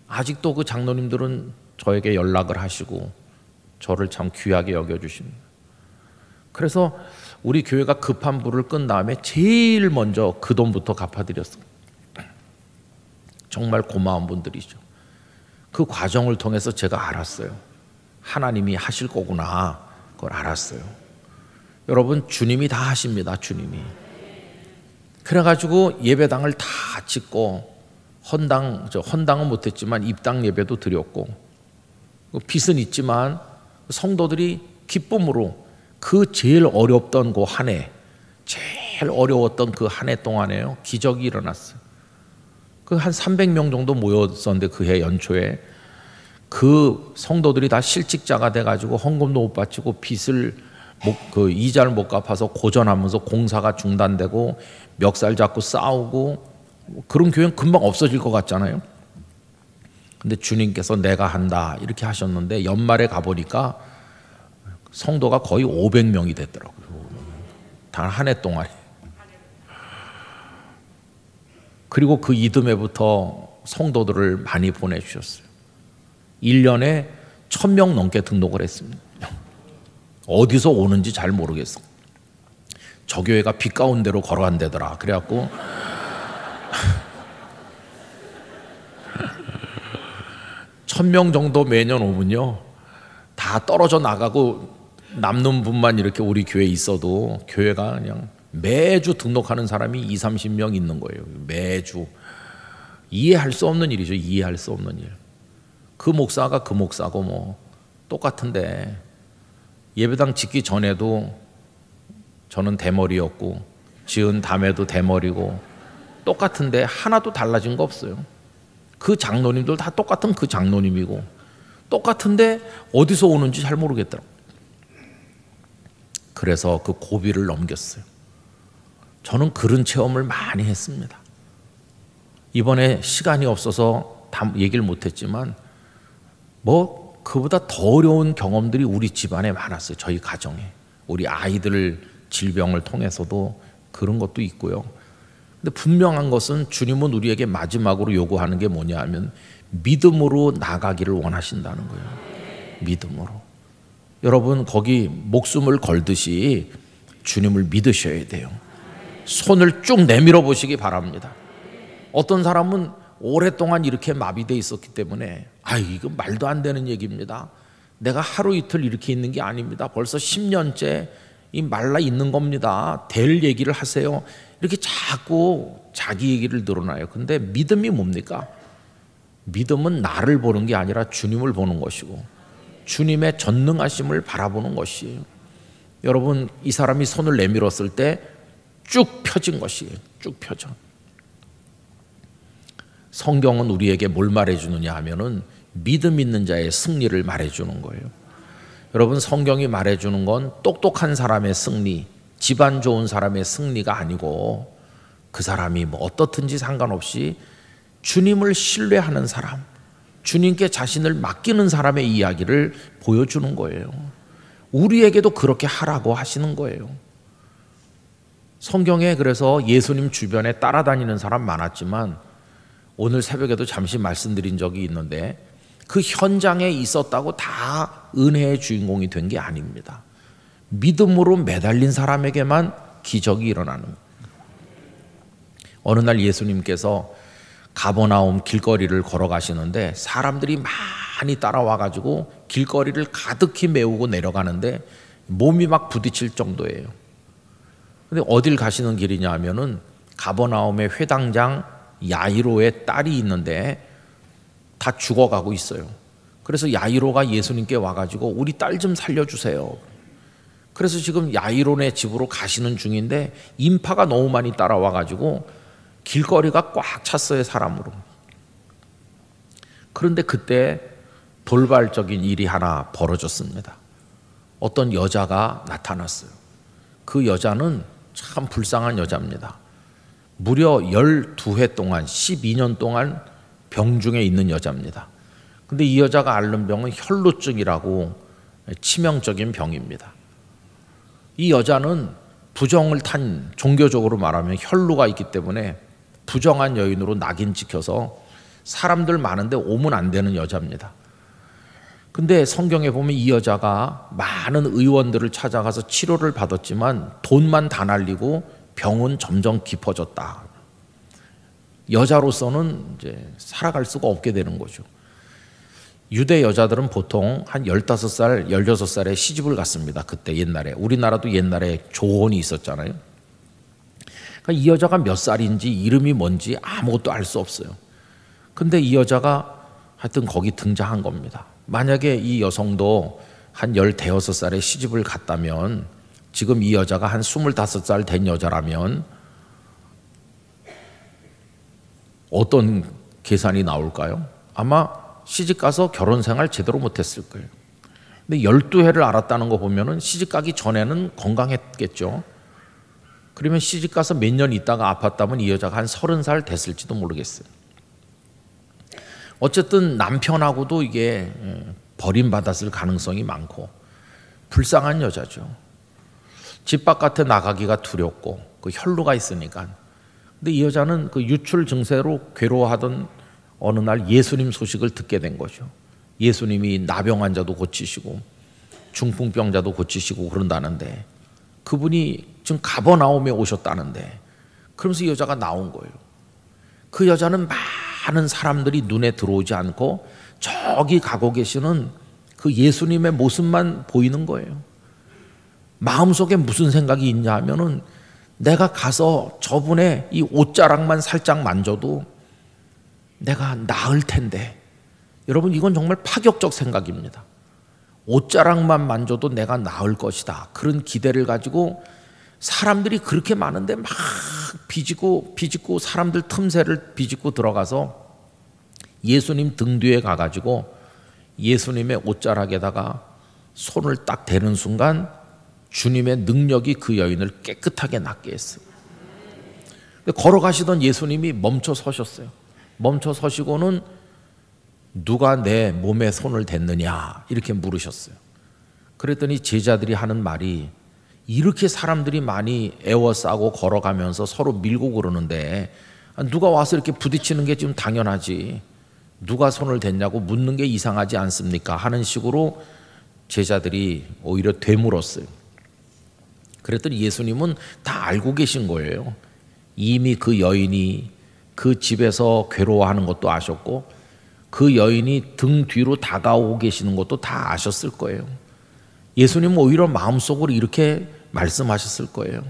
아직도 그 장로님들은 저에게 연락을 하시고 저를 참 귀하게 여겨주십니다. 그래서 우리 교회가 급한 불을 끈 다음에 제일 먼저 그 돈부터 갚아드렸어요. 정말 고마운 분들이죠. 그 과정을 통해서 제가 알았어요. 하나님이 하실 거구나. 그걸 알았어요. 여러분 주님이 다 하십니다. 주님이. 그래가지고 예배당을 다 짓고 헌당은 못했지만 입당 예배도 드렸고 빚은 있지만 성도들이 기쁨으로 그 제일 어렵던 그 한 해, 제일 어려웠던 그 한 해 동안에요 기적이 일어났어요. 그 한 300명 정도 모였었는데 그 해 연초에 그 성도들이 다 실직자가 돼가지고 헌금도 못 바치고 빚을 그 이자를 못 갚아서 고전하면서 공사가 중단되고 멱살 잡고 싸우고 그런 교회는 금방 없어질 것 같잖아요. 근데 주님께서 내가 한다 이렇게 하셨는데 연말에 가보니까 성도가 거의 500명이 됐더라고요. 단 한 해 동안. 그리고 그 이듬해부터 성도들을 많이 보내주셨어요. 1년에 1000명 넘게 등록을 했습니다. 어디서 오는지 잘 모르겠어. 저 교회가 비 가운데로 걸어간대더라. 그래갖고 1000명 정도 매년 오면요 다 떨어져 나가고 남는 분만 이렇게 우리 교회에 있어도 교회가 그냥 매주 등록하는 사람이 20-30명 있는 거예요. 매주. 이해할 수 없는 일이죠. 이해할 수 없는 일. 그 목사가 그 목사고 뭐 똑같은데 예배당 짓기 전에도 저는 대머리였고 지은 다음에도 대머리고 똑같은데 하나도 달라진 거 없어요. 그 장로님들 다 똑같은 그 장로님이고 똑같은데 어디서 오는지 잘 모르겠더라고요. 그래서 그 고비를 넘겼어요. 저는 그런 체험을 많이 했습니다. 이번에 시간이 없어서 다 얘기를 못했지만 뭐 그보다 더 어려운 경험들이 우리 집안에 많았어요. 저희 가정에. 우리 아이들 질병을 통해서도 그런 것도 있고요. 근데 분명한 것은 주님은 우리에게 마지막으로 요구하는 게 뭐냐 하면 믿음으로 나가기를 원하신다는 거예요. 믿음으로. 여러분 거기 목숨을 걸듯이 주님을 믿으셔야 돼요. 손을 쭉 내밀어 보시기 바랍니다. 어떤 사람은 오랫동안 이렇게 마비되어 있었기 때문에 이거 말도 안 되는 얘기입니다. 내가 하루 이틀 이렇게 있는 게 아닙니다. 벌써 10년째 이 말라 있는 겁니다. 될 얘기를 하세요. 이렇게 자꾸 자기 얘기를 늘어나요. 근데 믿음이 뭡니까? 믿음은 나를 보는 게 아니라 주님을 보는 것이고 주님의 전능하심을 바라보는 것이에요. 여러분 이 사람이 손을 내밀었을 때 쭉 펴진 것이에요. 쭉 펴져. 성경은 우리에게 뭘 말해주느냐 하면은 믿음 있는 자의 승리를 말해주는 거예요. 여러분 성경이 말해주는 건 똑똑한 사람의 승리, 집안 좋은 사람의 승리가 아니고 그 사람이 뭐 어떻든지 상관없이 주님을 신뢰하는 사람, 주님께 자신을 맡기는 사람의 이야기를 보여주는 거예요. 우리에게도 그렇게 하라고 하시는 거예요. 성경에 그래서 예수님 주변에 따라다니는 사람 많았지만 오늘 새벽에도 잠시 말씀드린 적이 있는데 그 현장에 있었다고 다 은혜의 주인공이 된 게 아닙니다. 믿음으로 매달린 사람에게만 기적이 일어나는 거예요. 어느 날 예수님께서 가버나움 길거리를 걸어가시는데 사람들이 많이 따라와가지고 길거리를 가득히 메우고 내려가는데 몸이 막 부딪힐 정도예요. 근데 어딜 가시는 길이냐 하면은 가버나움의 회당장 야이로의 딸이 있는데 다 죽어가고 있어요. 그래서 야이로가 예수님께 와가지고 우리 딸 좀 살려주세요. 그래서 지금 야이로네 집으로 가시는 중인데 인파가 너무 많이 따라와가지고 길거리가 꽉 찼어요, 사람으로. 그런데 그때 돌발적인 일이 하나 벌어졌습니다. 어떤 여자가 나타났어요. 그 여자는 참 불쌍한 여자입니다. 무려 12해 동안 12년 동안 병중에 있는 여자입니다. 근데 이 여자가 앓는 병은 혈루증이라고 치명적인 병입니다. 이 여자는 부정을 탄, 종교적으로 말하면 혈루가 있기 때문에 부정한 여인으로 낙인 찍혀서 사람들 많은데 오면 안 되는 여자입니다. 근데 성경에 보면 이 여자가 많은 의원들을 찾아가서 치료를 받았지만 돈만 다 날리고 병은 점점 깊어졌다. 여자로서는 이제 살아갈 수가 없게 되는 거죠. 유대 여자들은 보통 한 15살, 16살에 시집을 갔습니다. 그때 옛날에. 우리나라도 옛날에 조혼이 있었잖아요. 그러니까 이 여자가 몇 살인지 이름이 뭔지 아무것도 알 수 없어요. 근데 이 여자가 하여튼 거기 등장한 겁니다. 만약에 이 여성도 한 15살에 시집을 갔다면 지금 이 여자가 한 25살 된 여자라면 어떤 계산이 나올까요? 아마 시집 가서 결혼 생활 제대로 못했을 거예요. 근데 12해를 앓았다는 거 보면은 시집 가기 전에는 건강했겠죠. 그러면 시집 가서 몇 년 있다가 아팠다면 이 여자가 한 30살 됐을지도 모르겠어요. 어쨌든 남편하고도 이게 버림받았을 가능성이 많고 불쌍한 여자죠. 집 바깥에 나가기가 두렵고 그 혈루가 있으니까. 근데 이 여자는 그 유출 증세로 괴로워하던 어느 날 예수님 소식을 듣게 된 거죠. 예수님이 나병 환자도 고치시고 중풍병자도 고치시고 그런다는데 그분이 지금 가버나움에 오셨다는데 그러면서 이 여자가 나온 거예요. 그 여자는 많은 사람들이 눈에 들어오지 않고 저기 가고 계시는 그 예수님의 모습만 보이는 거예요. 마음속에 무슨 생각이 있냐 하면은 내가 가서 저분의 이 옷자락만 살짝 만져도 내가 나을 텐데. 여러분 이건 정말 파격적 생각입니다. 옷자락만 만져도 내가 나을 것이다. 그런 기대를 가지고 사람들이 그렇게 많은데 막 비집고 사람들 틈새를 비집고 들어가서 예수님 등 뒤에 가가지고 예수님의 옷자락에다가 손을 딱 대는 순간 주님의 능력이 그 여인을 깨끗하게 낫게 했어요. 걸어가시던 예수님이 멈춰 서셨어요. 멈춰 서시고는 누가 내 몸에 손을 댔느냐 이렇게 물으셨어요. 그랬더니 제자들이 하는 말이, 이렇게 사람들이 많이 애워싸고 걸어가면서 서로 밀고 그러는데 누가 와서 이렇게 부딪히는 게 지금 당연하지, 누가 손을 댔냐고 묻는 게 이상하지 않습니까? 하는 식으로 제자들이 오히려 되물었어요. 그랬더니 예수님은 다 알고 계신 거예요. 이미 그 여인이 그 집에서 괴로워하는 것도 아셨고 그 여인이 등 뒤로 다가오고 계시는 것도 다 아셨을 거예요. 예수님은 오히려 마음속으로 이렇게 말씀하셨을 거예요.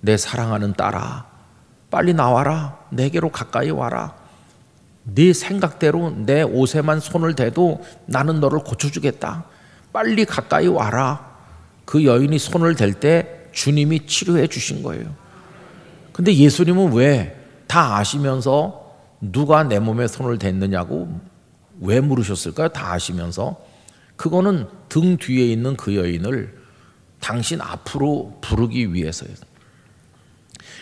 내 사랑하는 딸아, 빨리 나와라. 내게로 가까이 와라. 네 생각대로 내 옷에만 손을 대도 나는 너를 고쳐주겠다. 빨리 가까이 와라. 그 여인이 손을 댈 때 주님이 치료해 주신 거예요. 근데 예수님은 왜 다 아시면서 누가 내 몸에 손을 댔느냐고 왜 물으셨을까요? 다 아시면서. 그거는 등 뒤에 있는 그 여인을 당신 앞으로 부르기 위해서예요.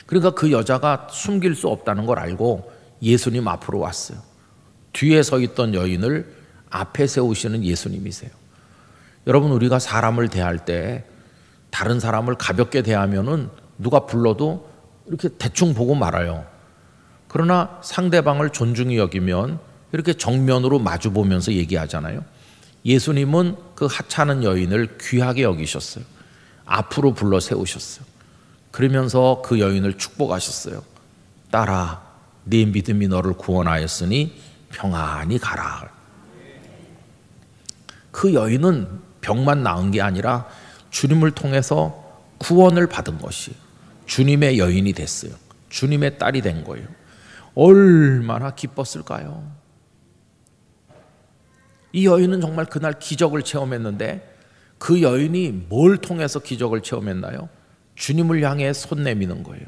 그러니까 그 여자가 숨길 수 없다는 걸 알고 예수님 앞으로 왔어요. 뒤에 서 있던 여인을 앞에 세우시는 예수님이세요. 여러분, 우리가 사람을 대할 때 다른 사람을 가볍게 대하면은 누가 불러도 이렇게 대충 보고 말아요. 그러나 상대방을 존중히 여기면 이렇게 정면으로 마주 보면서 얘기하잖아요. 예수님은 그 하찮은 여인을 귀하게 여기셨어요. 앞으로 불러 세우셨어요. 그러면서 그 여인을 축복하셨어요. 딸아, 네 믿음이 너를 구원하였으니 평안히 가라. 그 여인은 병만 나은 게 아니라 주님을 통해서 구원을 받은 것이 주님의 여인이 됐어요. 주님의 딸이 된 거예요. 얼마나 기뻤을까요? 이 여인은 정말 그날 기적을 체험했는데 그 여인이 뭘 통해서 기적을 체험했나요? 주님을 향해 손 내미는 거예요.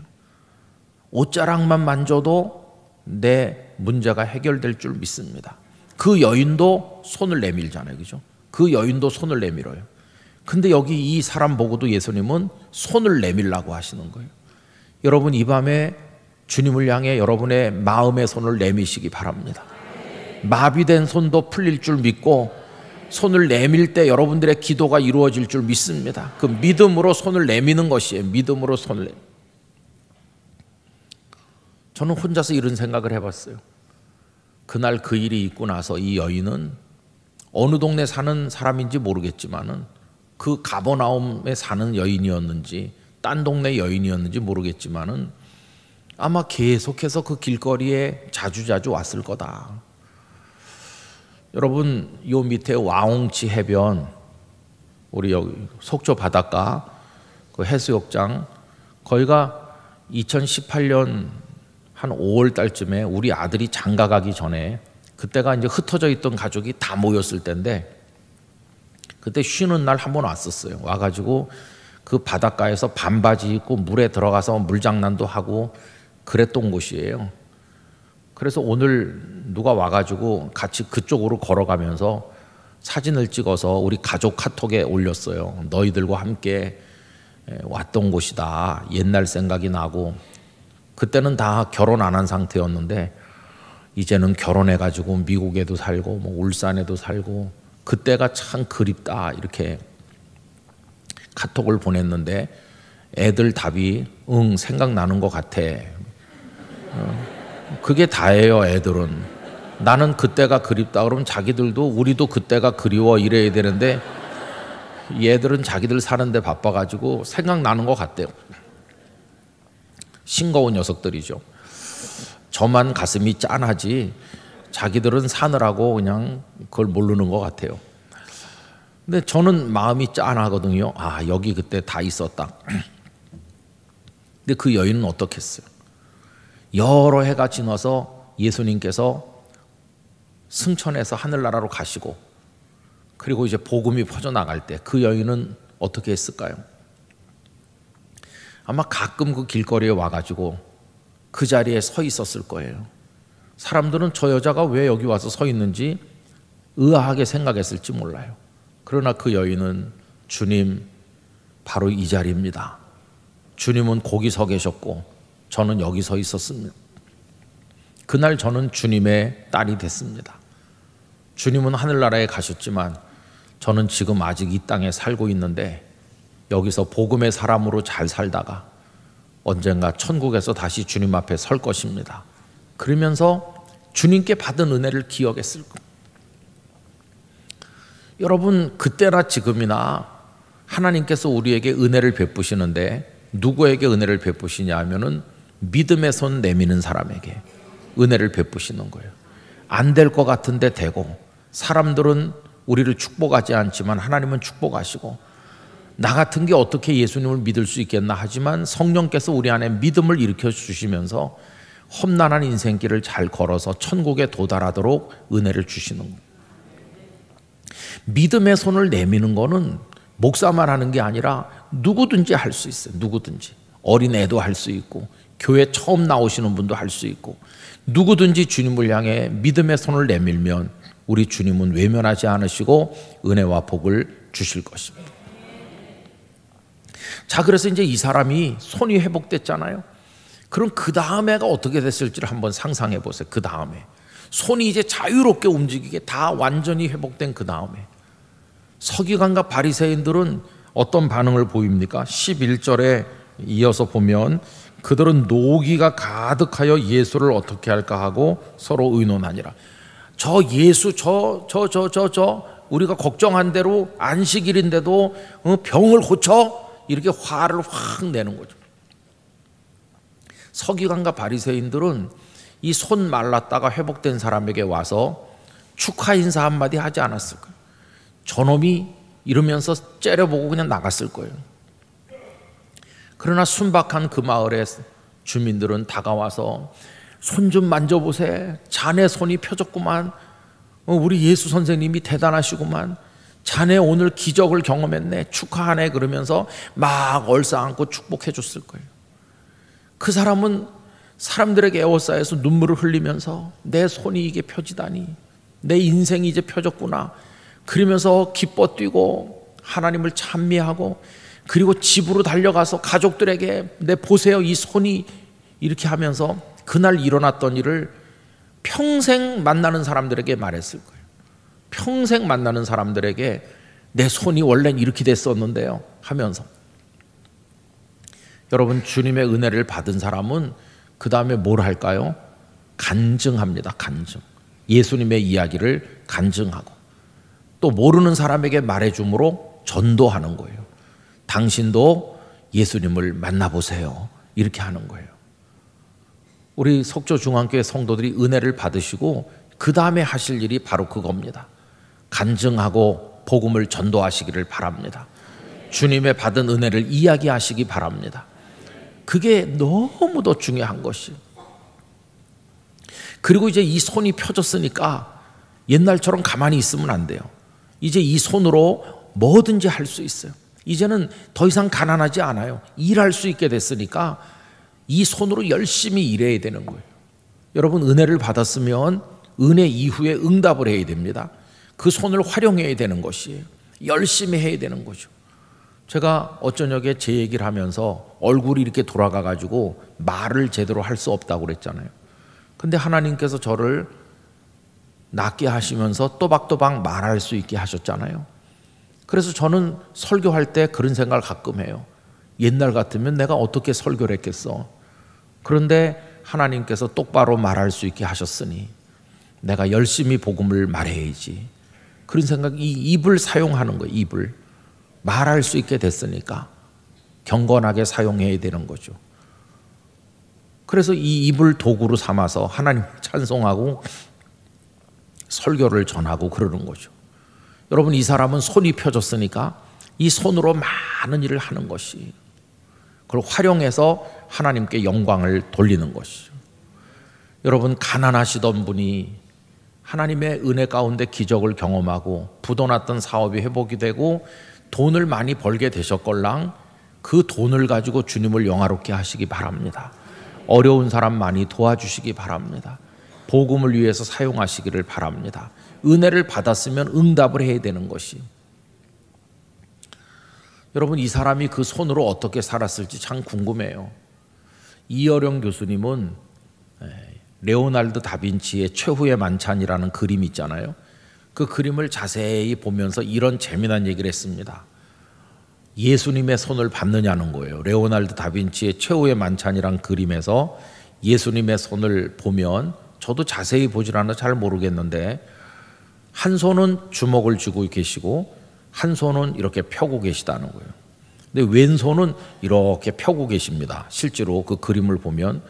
옷자락만 만져도 내 문제가 해결될 줄 믿습니다. 그 여인도 손을 내밀잖아요. 그죠? 그 여인도 손을 내밀어요. 근데 여기 이 사람 보고도 예수님은 손을 내밀라고 하시는 거예요. 여러분, 이 밤에 주님을 향해 여러분의 마음의 손을 내미시기 바랍니다. 마비된 손도 풀릴 줄 믿고 손을 내밀 때 여러분들의 기도가 이루어질 줄 믿습니다. 그 믿음으로 손을 내미는 것이에요. 믿음으로 손을 내미는. 저는 혼자서 이런 생각을 해봤어요. 그날 그 일이 있고 나서 이 여인은 어느 동네 사는 사람인지 모르겠지만은 그 가버나움에 사는 여인이었는지 딴 동네 여인이었는지 모르겠지만은 아마 계속해서 그 길거리에 자주자주 왔을 거다. 여러분, 요 밑에 와홍치 해변, 우리 여기 속초 바닷가 그 해수욕장, 거기가 2018년 한 5월 달쯤에 우리 아들이 장가 가기 전에, 그때가 이제 흩어져 있던 가족이 다 모였을 때인데 그때 쉬는 날 한번 왔었어요. 와가지고 그 바닷가에서 반바지 입고 물에 들어가서 물장난도 하고 그랬던 곳이에요. 그래서 오늘 누가 와가지고 같이 그쪽으로 걸어가면서 사진을 찍어서 우리 가족 카톡에 올렸어요. 너희들과 함께 왔던 곳이다. 옛날 생각이 나고. 그때는 다 결혼 안 한 상태였는데 이제는 결혼해가지고 미국에도 살고 뭐 울산에도 살고 그때가 참 그립다 이렇게 카톡을 보냈는데 애들 답이 응 생각나는 것 같아. 그게 다예요. 애들은 나는 그때가 그립다 그러면 자기들도 우리도 그때가 그리워 이래야 되는데 얘들은 자기들 사는데 바빠가지고 생각나는 것 같대요. 싱거운 녀석들이죠. 저만 가슴이 짠하지 자기들은 사느라고 그냥 그걸 모르는 것 같아요. 근데 저는 마음이 짠하거든요. 아, 여기 그때 다 있었다. 근데 그 여인은 어떻게 했어요? 여러 해가 지나서 예수님께서 승천해서 하늘나라로 가시고 그리고 이제 복음이 퍼져나갈 때 그 여인은 어떻게 했을까요? 아마 가끔 그 길거리에 와가지고 그 자리에 서 있었을 거예요. 사람들은 저 여자가 왜 여기 와서 서 있는지 의아하게 생각했을지 몰라요. 그러나 그 여인은 주님, 바로 이 자리입니다. 주님은 거기 서 계셨고 저는 여기 서 있었습니다. 그날 저는 주님의 딸이 됐습니다. 주님은 하늘나라에 가셨지만 저는 지금 아직 이 땅에 살고 있는데 여기서 복음의 사람으로 잘 살다가 언젠가 천국에서 다시 주님 앞에 설 것입니다. 그러면서 주님께 받은 은혜를 기억했을 겁니다. 여러분, 그때나 지금이나 하나님께서 우리에게 은혜를 베푸시는데 누구에게 은혜를 베푸시냐 하면은 믿음의 손 내미는 사람에게 은혜를 베푸시는 거예요. 안 될 것 같은데 되고, 사람들은 우리를 축복하지 않지만 하나님은 축복하시고, 나 같은 게 어떻게 예수님을 믿을 수 있겠나 하지만 성령께서 우리 안에 믿음을 일으켜 주시면서 험난한 인생길을 잘 걸어서 천국에 도달하도록 은혜를 주시는 거예요. 믿음의 손을 내미는 거는 목사만 하는 게 아니라 누구든지 할 수 있어요. 누구든지. 어린애도 할 수 있고 교회 처음 나오시는 분도 할 수 있고, 누구든지 주님을 향해 믿음의 손을 내밀면 우리 주님은 외면하지 않으시고 은혜와 복을 주실 것입니다. 자, 그래서 이제 이 사람이 손이 회복됐잖아요. 그럼 그 다음에가 어떻게 됐을지를 한번 상상해 보세요. 그 다음에 손이 이제 자유롭게 움직이게 다 완전히 회복된 그 다음에 서기관과 바리새인들은 어떤 반응을 보입니까? 11절에 이어서 보면 그들은 노기가 가득하여 예수를 어떻게 할까 하고 서로 의논하니라. 저 예수 우리가 걱정한 대로 안식일인데도 병을 고쳐? 이렇게 화를 확 내는 거죠. 서기관과 바리새인들은 이 손 말랐다가 회복된 사람에게 와서 축하 인사 한마디 하지 않았을 거예요. 저놈이 이러면서 째려보고 그냥 나갔을 거예요. 그러나 순박한 그 마을의 주민들은 다가와서 손 좀 만져보세. 자네 손이 펴졌구만. 우리 예수 선생님이 대단하시구만. 자네 오늘 기적을 경험했네. 축하하네. 그러면서 막 얼싸안고 축복해 줬을 거예요. 그 사람은 사람들에게 에워싸여서 눈물을 흘리면서 내 손이 이게 펴지다니, 내 인생이 이제 펴졌구나, 그러면서 기뻐 뛰고 하나님을 찬미하고, 그리고 집으로 달려가서 가족들에게 내 보세요 이 손이, 이렇게 하면서 그날 일어났던 일을 평생 만나는 사람들에게 말했을 거예요. 평생 만나는 사람들에게 내 손이 원래는 이렇게 됐었는데요 하면서. 여러분, 주님의 은혜를 받은 사람은 그 다음에 뭘 할까요? 간증합니다. 간증. 예수님의 이야기를 간증하고 또 모르는 사람에게 말해줌으로 전도하는 거예요. 당신도 예수님을 만나보세요. 이렇게 하는 거예요. 우리 석조중앙교회 성도들이 은혜를 받으시고 그 다음에 하실 일이 바로 그겁니다. 간증하고 복음을 전도하시기를 바랍니다. 주님의 받은 은혜를 이야기하시기 바랍니다. 그게 너무도 중요한 것이에요. 그리고 이제 이 손이 펴졌으니까 옛날처럼 가만히 있으면 안 돼요. 이제 이 손으로 뭐든지 할 수 있어요. 이제는 더 이상 가난하지 않아요. 일할 수 있게 됐으니까 이 손으로 열심히 일해야 되는 거예요. 여러분, 은혜를 받았으면 은혜 이후에 응답을 해야 됩니다. 그 손을 활용해야 되는 것이에요. 열심히 해야 되는 거죠. 제가 어쩌녁에 제 얘기를 하면서 얼굴이 이렇게 돌아가 가지고 말을 제대로 할 수 없다고 그랬잖아요. 근데 하나님께서 저를 낫게 하시면서 또박또박 말할 수 있게 하셨잖아요. 그래서 저는 설교할 때 그런 생각을 가끔 해요. 옛날 같으면 내가 어떻게 설교를 했겠어. 그런데 하나님께서 똑바로 말할 수 있게 하셨으니 내가 열심히 복음을 말해야지. 그런 생각이, 이 입을 사용하는 거예요. 입을 말할 수 있게 됐으니까 경건하게 사용해야 되는 거죠. 그래서 이 입을 도구로 삼아서 하나님 찬송하고 설교를 전하고 그러는 거죠. 여러분, 이 사람은 손이 펴졌으니까 이 손으로 많은 일을 하는 것이, 그걸 활용해서 하나님께 영광을 돌리는 것이죠. 여러분, 가난하시던 분이 하나님의 은혜 가운데 기적을 경험하고 부도났던 사업이 회복이 되고 돈을 많이 벌게 되셨걸랑 그 돈을 가지고 주님을 영화롭게 하시기 바랍니다. 어려운 사람 많이 도와주시기 바랍니다. 복음을 위해서 사용하시기를 바랍니다. 은혜를 받았으면 응답을 해야 되는 것이. 여러분, 이 사람이 그 손으로 어떻게 살았을지 참 궁금해요. 이어령 교수님은 레오나르도 다빈치의 최후의 만찬이라는 그림이 있잖아요. 그 그림을 자세히 보면서 이런 재미난 얘기를 했습니다. 예수님의 손을 받느냐는 거예요. 레오나르도 다빈치의 최후의 만찬이란 그림에서 예수님의 손을 보면, 저도 자세히 보질 않아 잘 모르겠는데, 한 손은 주먹을 쥐고 계시고 한 손은 이렇게 펴고 계시다는 거예요. 근데 왼손은 이렇게 펴고 계십니다. 실제로 그 그림을 보면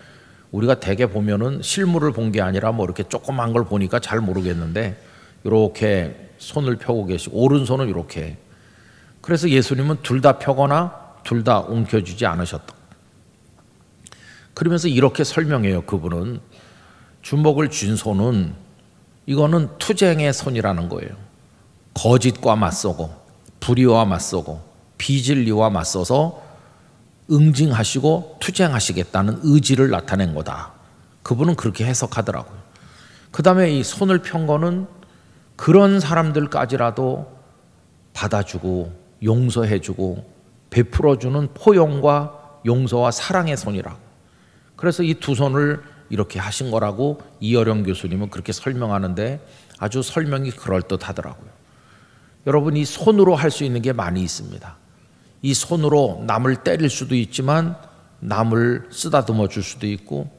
우리가 대개 보면은 실물을 본 게 아니라 뭐 이렇게 조그만 걸 보니까 잘 모르겠는데 이렇게 손을 펴고 계시고 오른손은 이렇게. 그래서 예수님은 둘 다 펴거나 둘 다 움켜쥐지 않으셨다. 그러면서 이렇게 설명해요. 그분은 주먹을 쥔 손은 이거는 투쟁의 손이라는 거예요. 거짓과 맞서고 불의와 맞서고 비진리와 맞서서 응징하시고 투쟁하시겠다는 의지를 나타낸 거다. 그분은 그렇게 해석하더라고요. 그 다음에 이 손을 편 거는 그런 사람들까지라도 받아주고 용서해주고 베풀어주는 포용과 용서와 사랑의 손이라고. 그래서 이 두 손을 이렇게 하신 거라고 이어령 교수님은 그렇게 설명하는데 아주 설명이 그럴듯하더라고요. 여러분, 이 손으로 할 수 있는 게 많이 있습니다. 이 손으로 남을 때릴 수도 있지만 남을 쓰다듬어 줄 수도 있고,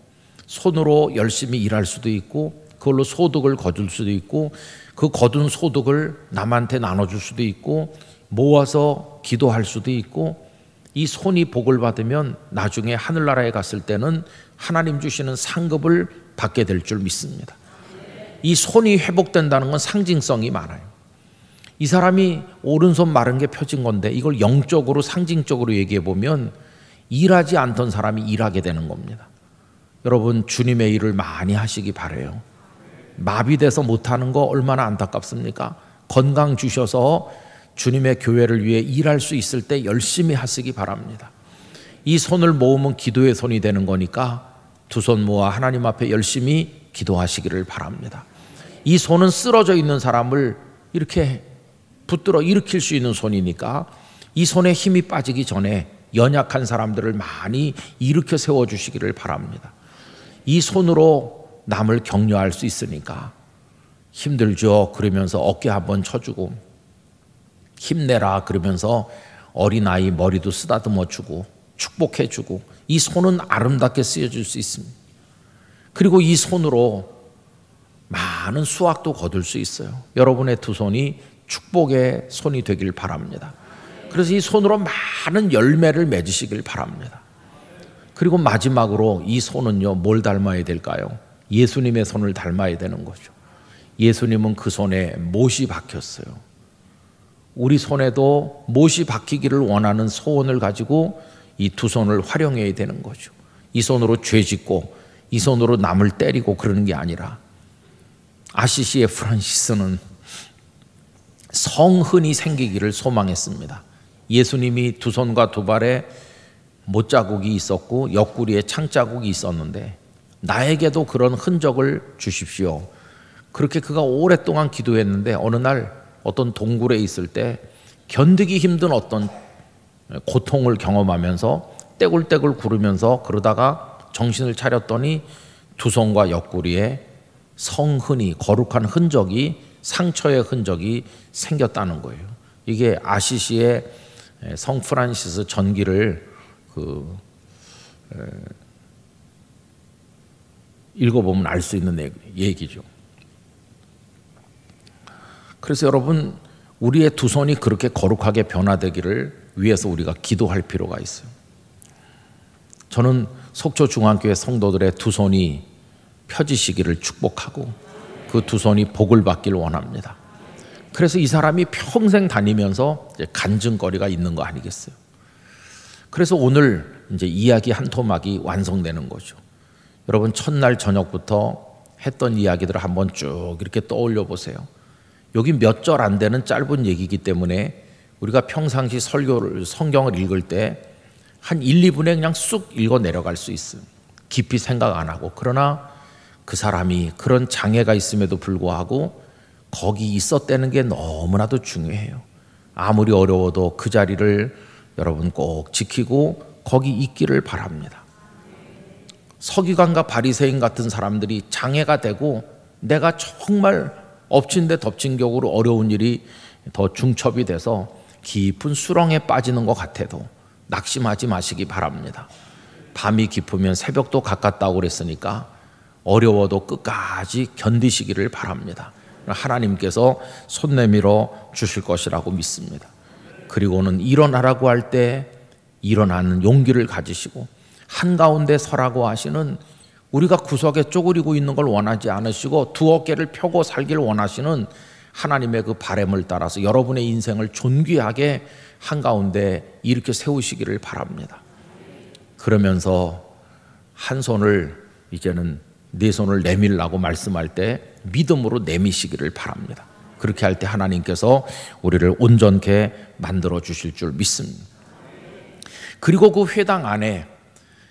손으로 열심히 일할 수도 있고, 그걸로 소득을 거둘 수도 있고, 그 거둔 소득을 남한테 나눠줄 수도 있고, 모아서 기도할 수도 있고, 이 손이 복을 받으면 나중에 하늘나라에 갔을 때는 하나님 주시는 상급을 받게 될 줄 믿습니다. 이 손이 회복된다는 건 상징성이 많아요. 이 사람이 오른손 마른 게 펴진 건데 이걸 영적으로 상징적으로 얘기해 보면 일하지 않던 사람이 일하게 되는 겁니다. 여러분, 주님의 일을 많이 하시기 바라요. 마비돼서 못하는 거 얼마나 안타깝습니까? 건강 주셔서 주님의 교회를 위해 일할 수 있을 때 열심히 하시기 바랍니다. 이 손을 모으면 기도의 손이 되는 거니까 두 손 모아 하나님 앞에 열심히 기도하시기를 바랍니다. 이 손은 쓰러져 있는 사람을 이렇게 붙들어 일으킬 수 있는 손이니까 이 손에 힘이 빠지기 전에 연약한 사람들을 많이 일으켜 세워주시기를 바랍니다. 이 손으로 남을 격려할 수 있으니까 힘들죠 그러면서 어깨 한번 쳐주고, 힘내라 그러면서 어린아이 머리도 쓰다듬어주고 축복해주고, 이 손은 아름답게 쓰여줄 수 있습니다. 그리고 이 손으로 많은 수확도 거둘 수 있어요. 여러분의 두 손이 축복의 손이 되길 바랍니다. 그래서 이 손으로 많은 열매를 맺으시길 바랍니다. 그리고 마지막으로 이 손은요, 뭘 닮아야 될까요? 예수님의 손을 닮아야 되는 거죠. 예수님은 그 손에 못이 박혔어요. 우리 손에도 못이 박히기를 원하는 소원을 가지고 이 두 손을 활용해야 되는 거죠. 이 손으로 죄 짓고 이 손으로 남을 때리고 그러는 게 아니라, 아시시의 프란시스는 성흔이 생기기를 소망했습니다. 예수님이 두 손과 두 발에 못자국이 있었고 옆구리에 창자국이 있었는데 나에게도 그런 흔적을 주십시오. 그렇게 그가 오랫동안 기도했는데 어느 날 어떤 동굴에 있을 때 견디기 힘든 어떤 고통을 경험하면서 떼굴떼굴 구르면서 그러다가 정신을 차렸더니 두 손과 옆구리에 성흔이, 거룩한 흔적이, 상처의 흔적이 생겼다는 거예요. 이게 아시시의 성 프란시스 전기를 읽어보면 알 수 있는 얘기죠. 그래서 여러분, 우리의 두 손이 그렇게 거룩하게 변화되기를 위해서 우리가 기도할 필요가 있어요. 저는 속초중앙교회 성도들의 두 손이 펴지시기를 축복하고 그 두 손이 복을 받기를 원합니다. 그래서 이 사람이 평생 다니면서 이제 간증거리가 있는 거 아니겠어요? 그래서 오늘 이제 이야기 한 토막이 완성되는 거죠. 여러분, 첫날 저녁부터 했던 이야기들을 한번 쭉 이렇게 떠올려 보세요. 여기 몇 절 안 되는 짧은 얘기이기 때문에 우리가 평상시 성경을 읽을 때 한 1, 2분에 그냥 쑥 읽어 내려갈 수 있어요. 깊이 생각 안 하고. 그러나 그 사람이 그런 장애가 있음에도 불구하고 거기 있었다는 게 너무나도 중요해요. 아무리 어려워도 그 자리를 여러분 꼭 지키고 거기 있기를 바랍니다. 서기관과 바리새인 같은 사람들이 장애가 되고 내가 정말 엎친 데 덮친 격으로 어려운 일이 더 중첩이 돼서 깊은 수렁에 빠지는 것 같아도 낙심하지 마시기 바랍니다. 밤이 깊으면 새벽도 가깝다고 그랬으니까 어려워도 끝까지 견디시기를 바랍니다. 하나님께서 손 내밀어 주실 것이라고 믿습니다. 그리고는 일어나라고 할 때 일어나는 용기를 가지시고 한가운데 서라고 하시는, 우리가 구석에 쪼그리고 있는 걸 원하지 않으시고 두 어깨를 펴고 살기를 원하시는 하나님의 그 바람을 따라서 여러분의 인생을 존귀하게 한가운데 이렇게 세우시기를 바랍니다. 그러면서 한 손을, 이제는 네 손을 내밀라고 말씀할 때 믿음으로 내미시기를 바랍니다. 그렇게 할 때 하나님께서 우리를 온전케 만들어 주실 줄 믿습니다. 그리고 그 회당 안에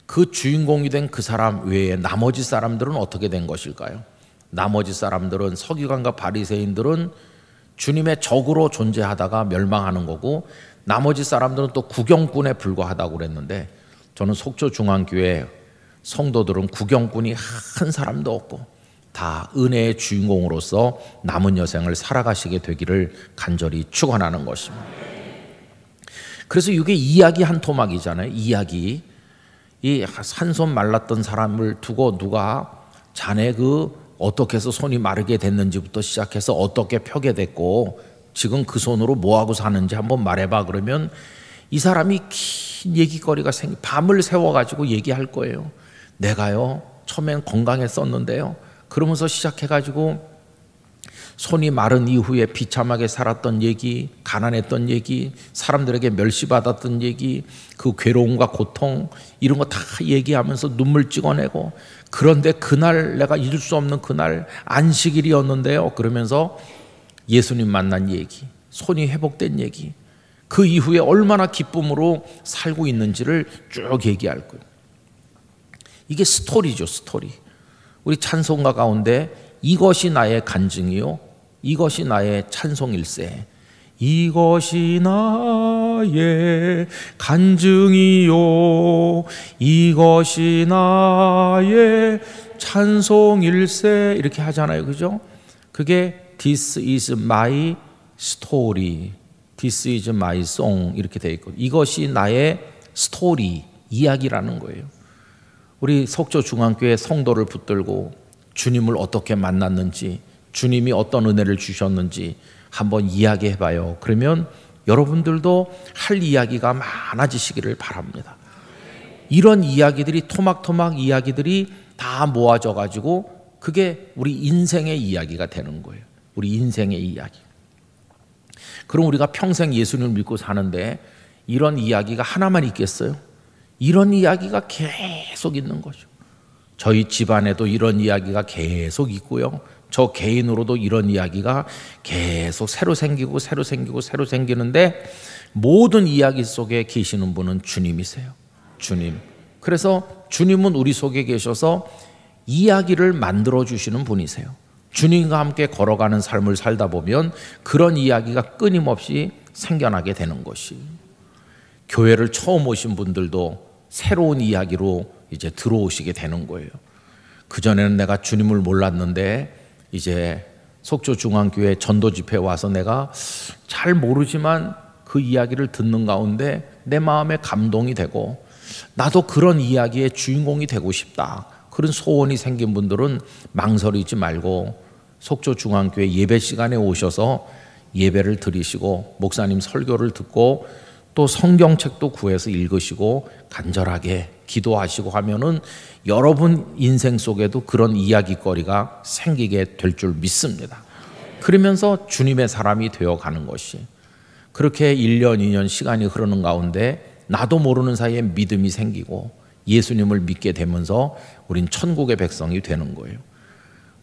그 주인공이 된 그 사람 외에 나머지 사람들은 어떻게 된 것일까요? 나머지 사람들은, 서기관과 바리새인들은 주님의 적으로 존재하다가 멸망하는 거고, 나머지 사람들은 또 구경꾼에 불과하다고 그랬는데, 저는 속초중앙교회 성도들은 구경꾼이 한 사람도 없고 다 은혜의 주인공으로서 남은 여생을 살아가시게 되기를 간절히 축원하는 것입니다. 그래서 이게 이야기 한 토막이잖아요. 이야기. 이 산손 말랐던 사람을 두고 누가 자네 그 어떻게 해서 손이 마르게 됐는지부터 시작해서 어떻게 펴게 됐고 지금 그 손으로 뭐하고 사는지 한번 말해봐. 그러면 이 사람이 긴 얘기거리가 밤을 새워가지고 얘기할 거예요. 내가요 처음엔 건강했었는데요, 그러면서 시작해가지고 손이 마른 이후에 비참하게 살았던 얘기, 가난했던 얘기, 사람들에게 멸시받았던 얘기, 그 괴로움과 고통 이런 거 다 얘기하면서 눈물 찍어내고, 그런데 그날 내가 잊을 수 없는 그날 안식일이었는데요 그러면서 예수님 만난 얘기, 손이 회복된 얘기, 그 이후에 얼마나 기쁨으로 살고 있는지를 쭉 얘기할 거예요. 이게 스토리죠, 스토리. 우리 찬송가 가운데 이것이 나의 간증이요, 이것이 나의 찬송일세. 이것이 나의 간증이요, 이것이 나의 찬송일세. 이렇게 하잖아요, 그죠? 그게 This is my story, This is my song 이렇게 돼 있고, 이것이 나의 스토리, 이야기라는 거예요. 우리 속초중앙교회 성도를 붙들고 주님을 어떻게 만났는지, 주님이 어떤 은혜를 주셨는지 한번 이야기해봐요. 그러면 여러분들도 할 이야기가 많아지시기를 바랍니다. 이런 이야기들이, 토막토막 이야기들이 다 모아져 가지고 그게 우리 인생의 이야기가 되는 거예요. 우리 인생의 이야기. 그럼 우리가 평생 예수님을 믿고 사는데 이런 이야기가 하나만 있겠어요? 이런 이야기가 계속 있는 거죠. 저희 집안에도 이런 이야기가 계속 있고요, 저 개인으로도 이런 이야기가 계속 새로 생기고 새로 생기고 새로 생기는데, 모든 이야기 속에 계시는 분은 주님이세요. 주님. 그래서 주님은 우리 속에 계셔서 이야기를 만들어 주시는 분이세요. 주님과 함께 걸어가는 삶을 살다 보면 그런 이야기가 끊임없이 생겨나게 되는 것이, 교회를 처음 오신 분들도 새로운 이야기로 이제 들어오시게 되는 거예요. 그전에는 내가 주님을 몰랐는데 이제 속초중앙교회 전도 집회에 와서 내가 잘 모르지만 그 이야기를 듣는 가운데 내 마음에 감동이 되고 나도 그런 이야기의 주인공이 되고 싶다, 그런 소원이 생긴 분들은 망설이지 말고 속초중앙교회 예배 시간에 오셔서 예배를 드리시고 목사님 설교를 듣고 또 성경책도 구해서 읽으시고 간절하게 기도하시고 하면은 여러분 인생 속에도 그런 이야기거리가 생기게 될 줄 믿습니다. 그러면서 주님의 사람이 되어가는 것이, 그렇게 1년, 2년 시간이 흐르는 가운데 나도 모르는 사이에 믿음이 생기고 예수님을 믿게 되면서 우린 천국의 백성이 되는 거예요.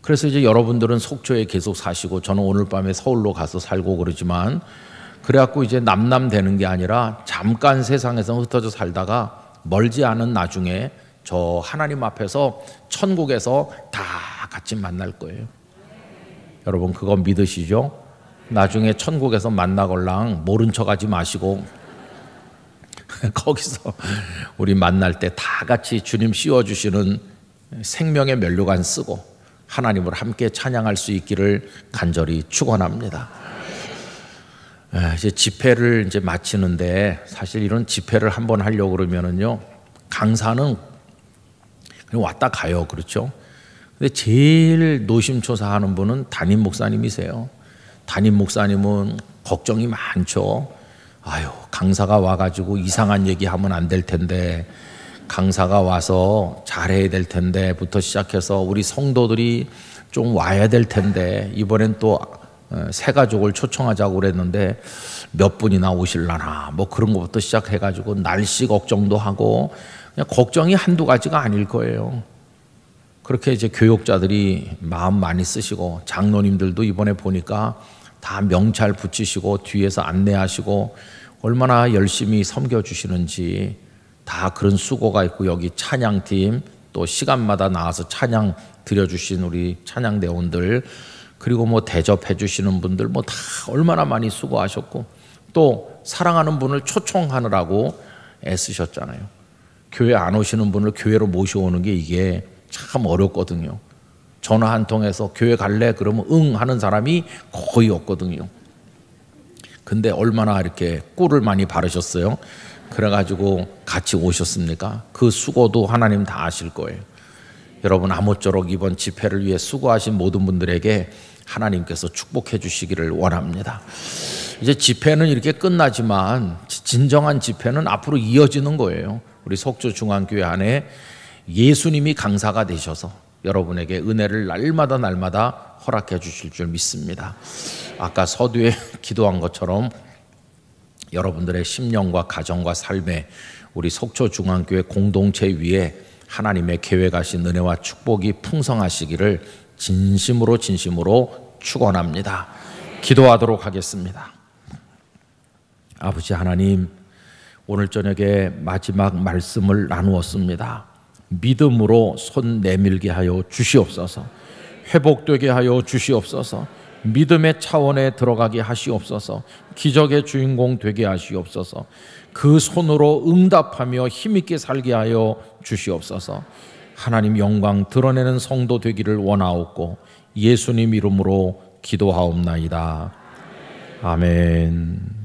그래서 이제 여러분들은 속초에 계속 사시고 저는 오늘 밤에 서울로 가서 살고 그러지만, 그래갖고 이제 남남되는 게 아니라 잠깐 세상에서 흩어져 살다가 멀지 않은 나중에 저 하나님 앞에서 천국에서 다 같이 만날 거예요. 여러분 그거 믿으시죠? 나중에 천국에서 만나걸랑 모른 척하지 마시고 거기서 우리 만날 때 다 같이 주님 씌워주시는 생명의 면류관 쓰고 하나님을 함께 찬양할 수 있기를 간절히 축원합니다. 이제 집회를 이제 마치는데 사실 이런 집회를 한번 하려고 그러면은요 강사는 그냥 왔다 가요. 그렇죠? 근데 제일 노심초사하는 분은 담임 목사님이세요. 담임 목사님은 걱정이 많죠. 아유, 강사가 와가지고 이상한 얘기하면 안 될 텐데, 강사가 와서 잘해야 될 텐데부터 시작해서 우리 성도들이 좀 와야 될 텐데, 이번엔 또 새 가족을 초청하자고 그랬는데 몇 분이나 오실라나 뭐 그런 것부터 시작해가지고 날씨 걱정도 하고 그냥 걱정이 한두 가지가 아닐 거예요. 그렇게 이제 교육자들이 마음 많이 쓰시고 장로님들도 이번에 보니까 다 명찰 붙이시고 뒤에서 안내하시고 얼마나 열심히 섬겨주시는지 다 그런 수고가 있고 여기 찬양팀 또 시간마다 나와서 찬양 드려주신 우리 찬양대원들 그리고 뭐 대접해 주시는 분들 뭐 다 얼마나 많이 수고하셨고 또 사랑하는 분을 초청하느라고 애쓰셨잖아요. 교회 안 오시는 분을 교회로 모셔오는 게 이게 참 어렵거든요. 전화 한 통해서 교회 갈래? 그러면 응 하는 사람이 거의 없거든요. 근데 얼마나 이렇게 꿀을 많이 바르셨어요. 그래가지고 같이 오셨습니까? 그 수고도 하나님 다 아실 거예요. 여러분 아무쪼록 이번 집회를 위해 수고하신 모든 분들에게 하나님께서 축복해 주시기를 원합니다. 이제 집회는 이렇게 끝나지만 진정한 집회는 앞으로 이어지는 거예요. 우리 속초중앙교회 안에 예수님이 강사가 되셔서 여러분에게 은혜를 날마다 허락해 주실 줄 믿습니다. 아까 서두에 기도한 것처럼 여러분들의 심령과 가정과 삶에 우리 속초중앙교회 공동체 위에 하나님의 계획하신 은혜와 축복이 풍성하시기를 진심으로 축원합니다. 기도하도록 하겠습니다. 아버지 하나님, 오늘 저녁에 마지막 말씀을 나누었습니다. 믿음으로 손 내밀게 하여 주시옵소서. 회복되게 하여 주시옵소서. 믿음의 차원에 들어가게 하시옵소서. 기적의 주인공 되게 하시옵소서. 그 손으로 응답하며 힘있게 살게 하여 주시옵소서. 하나님 영광 드러내는 성도 되기를 원하옵고 예수님 이름으로 기도하옵나이다. 아멘.